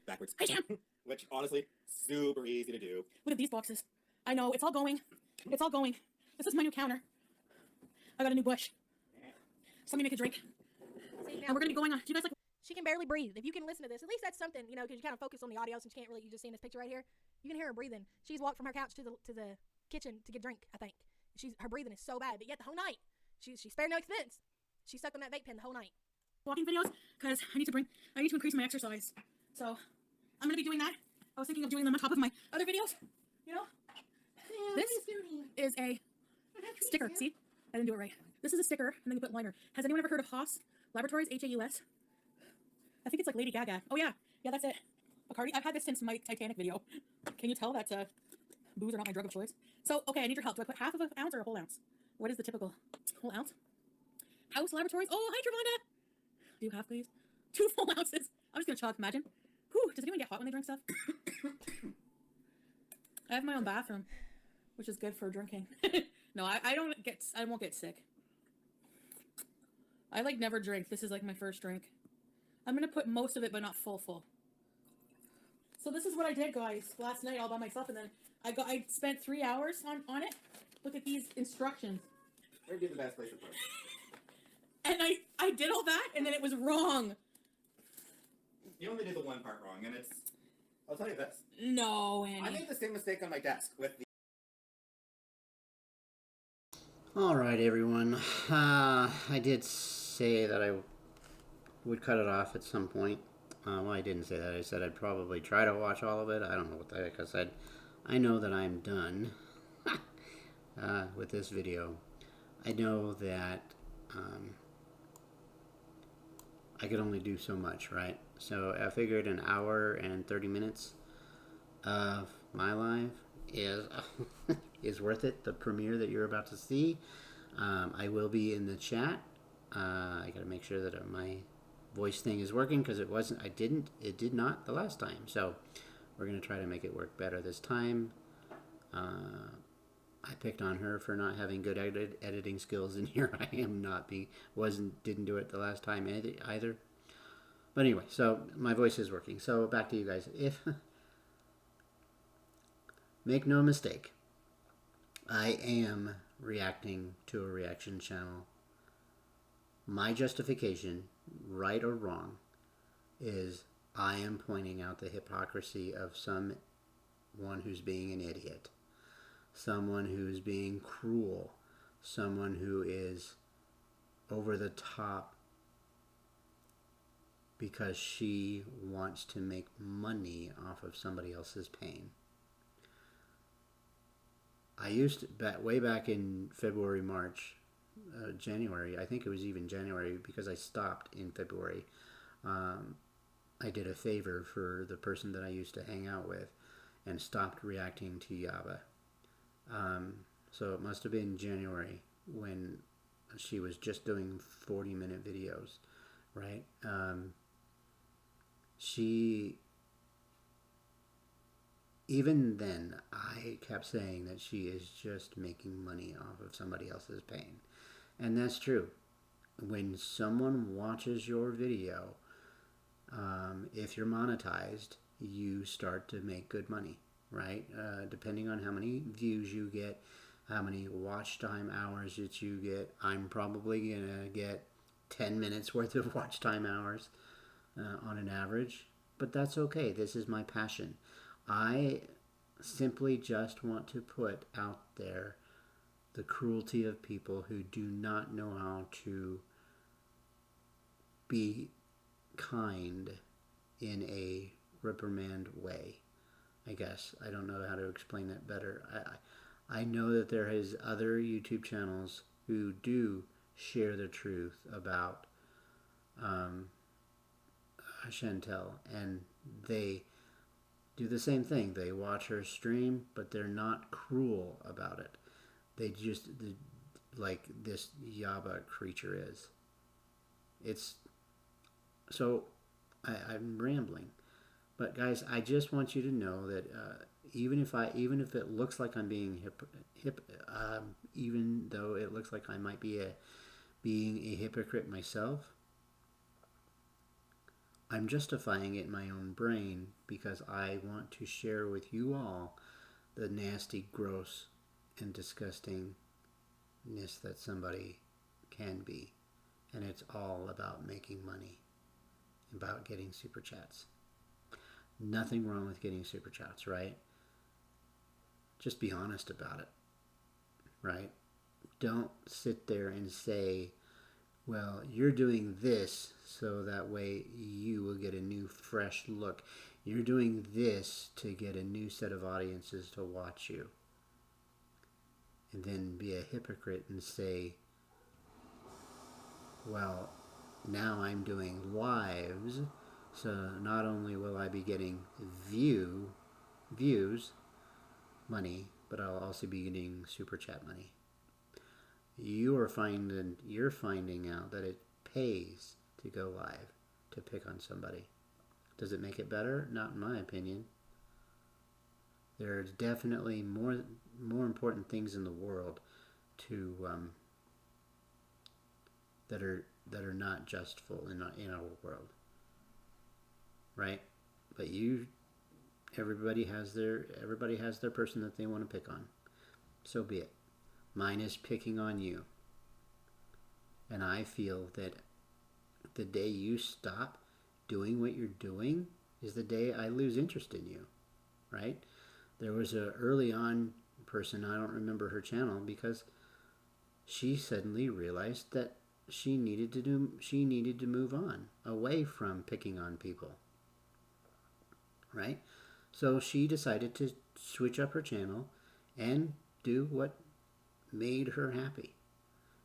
Backwards. Hey, Sam. Which, honestly, super easy to do. Look at these boxes. I know, it's all going. It's all going. This is my new counter. I got a new bush. So let me make a drink. See, now, And we're going to be going on. Do you guys like... she can barely breathe. If you can listen to this, at least that's something, you know, because you kind of focus on the audio since you can't really, you just seeing this picture right here. You can hear her breathing. She's walked from her couch to the kitchen to get a drink, I think. Her breathing is so bad, but yet the whole night, she spared no expense. She sucked on that vape pen the whole night. walking videos because I need to increase my exercise. So I'm going to be doing that. I was thinking of doing them on top of my other videos, you know? This is a sticker, see? I didn't do it right. This is a sticker, and then you put liner. Has anyone ever heard of Haas Laboratories? H-A-U-S? I think it's like Lady Gaga. Oh yeah, yeah, that's it. Bacardi. I've had this since my Titanic video. Can you tell that booze are not my drug of choice? So, okay, I need your help. Do I put half of an ounce or a whole ounce? What is the typical whole ounce? House Laboratories. Oh, hi, Travonda. Do you have, please? 2 full ounces. I'm just gonna chug. Imagine. Whew, does anyone get hot when they drink stuff? I have my own bathroom, which is good for drinking. No, I won't get sick. I like never drink. This is like my first drink. I'm gonna put most of it, but not full. So this is what I did, guys, last night all by myself, and then I spent 3 hours on it. Look at these instructions. Where'd be the best place to put it? And I did all that, and then it was wrong. You only did the one part wrong, and it's... I'll tell you this. No, Annie. I made the same mistake on my desk with the... All right, everyone. I did say that I would cut it off at some point. Well, I didn't say that. I said I'd probably try to watch all of it. I don't know what the heck I said. I know that I'm done with this video. I know that I could only do so much, right? So I figured an hour and 30 minutes of my life is is worth it. The premiere that you're about to see, I will be in the chat. I gotta make sure that my voice thing is working, because it did not the last time. So we're gonna try to make it work better this time. I picked on her for not having good editing skills, and here I am didn't do it the last time either. But anyway, so my voice is working. So back to you guys. Make no mistake, I am reacting to a reaction channel. My justification, right or wrong, is I am pointing out the hypocrisy of someone who's being an idiot, someone who's being cruel, someone who is over the top because she wants to make money off of somebody else's pain. I used to, way back in February, March, January, I think it was even January, because I stopped in February. I did a favor for the person that I used to hang out with and stopped reacting to Yaba. So it must have been January when she was just doing 40-minute videos, right? Even then, I kept saying that she is just making money off of somebody else's pain. And that's true. When someone watches your video, if you're monetized, you start to make good money, right? Depending on how many views you get, how many watch time hours that you get. I'm probably going to get 10 minutes worth of watch time hours on an average. But that's okay. This is my passion. I simply just want to put out there the cruelty of people who do not know how to be kind in a reprimand way. I guess I don't know how to explain that better. I know that there is other YouTube channels who do share the truth about Chantel, and they do the same thing. They watch her stream, but they're not cruel about it. They just, like this Yaba creature is. It's, so I'm rambling, but guys, I just want you to know that even if it looks like I'm being even though it looks like I might be being a hypocrite myself, I'm justifying it in my own brain because I want to share with you all the nasty, gross, and disgustingness that somebody can be. And it's all about making money, about getting super chats. Nothing wrong with getting super chats, right? Just be honest about it, right? Don't sit there and say, well, you're doing this so that way you will get a new fresh look. You're doing this to get a new set of audiences to watch you. And then be a hypocrite and say well, now I'm doing lives, so not only will I be getting views, money, but I'll also be getting super chat money. You're finding out that it pays to go live to pick on somebody. Does it make it better? Not in my opinion. There's definitely more important things in the world to that are not justful in our world, right? But everybody has their person that they want to pick on. So be it. Mine is picking on you, and I feel that the day you stop doing what you're doing is the day I lose interest in you, right? There was a early on person, I don't remember her channel, because she suddenly realized that she needed to move on away from picking on people, right? So she decided to switch up her channel and do what made her happy.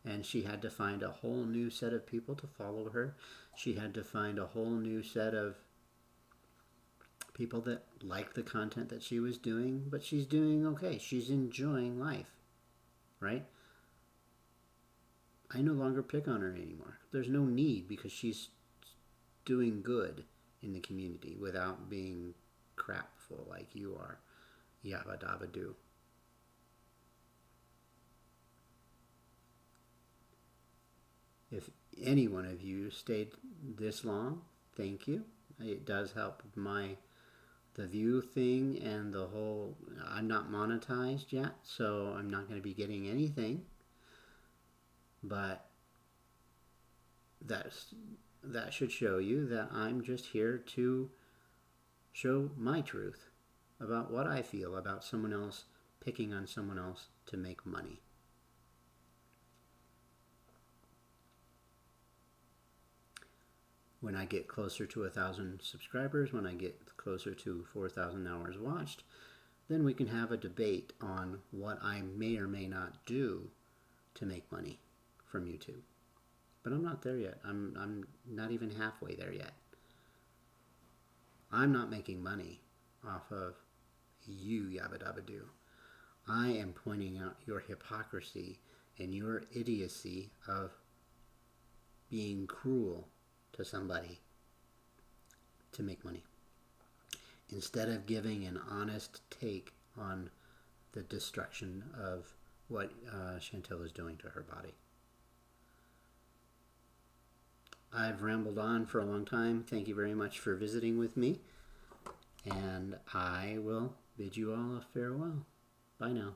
And she had to find a whole new set of people to follow her. She had to find a whole new set of people that liked the content that she was doing, but she's doing okay. She's enjoying life, right? I no longer pick on her anymore. There's no need, because she's doing good in the community without being crapful like you are. Yaba Daba do. If any one of you stayed this long, thank you. It does help the view thing and the whole. I'm not monetized yet, so I'm not going to be getting anything. But that should show you that I'm just here to show my truth about what I feel about someone else picking on someone else to make money. When I get closer to 1,000 subscribers, when I get closer to 4,000 hours watched, then we can have a debate on what I may or may not do to make money from YouTube. But I'm not there yet. I'm not even halfway there yet. I'm not making money off of you, Yabba Dabba Doo. I am pointing out your hypocrisy and your idiocy of being cruel to somebody to make money, instead of giving an honest take on the destruction of what Chantel is doing to her body. I've rambled on for a long time. Thank you very much for visiting with me, and I will bid you all a farewell. Bye now.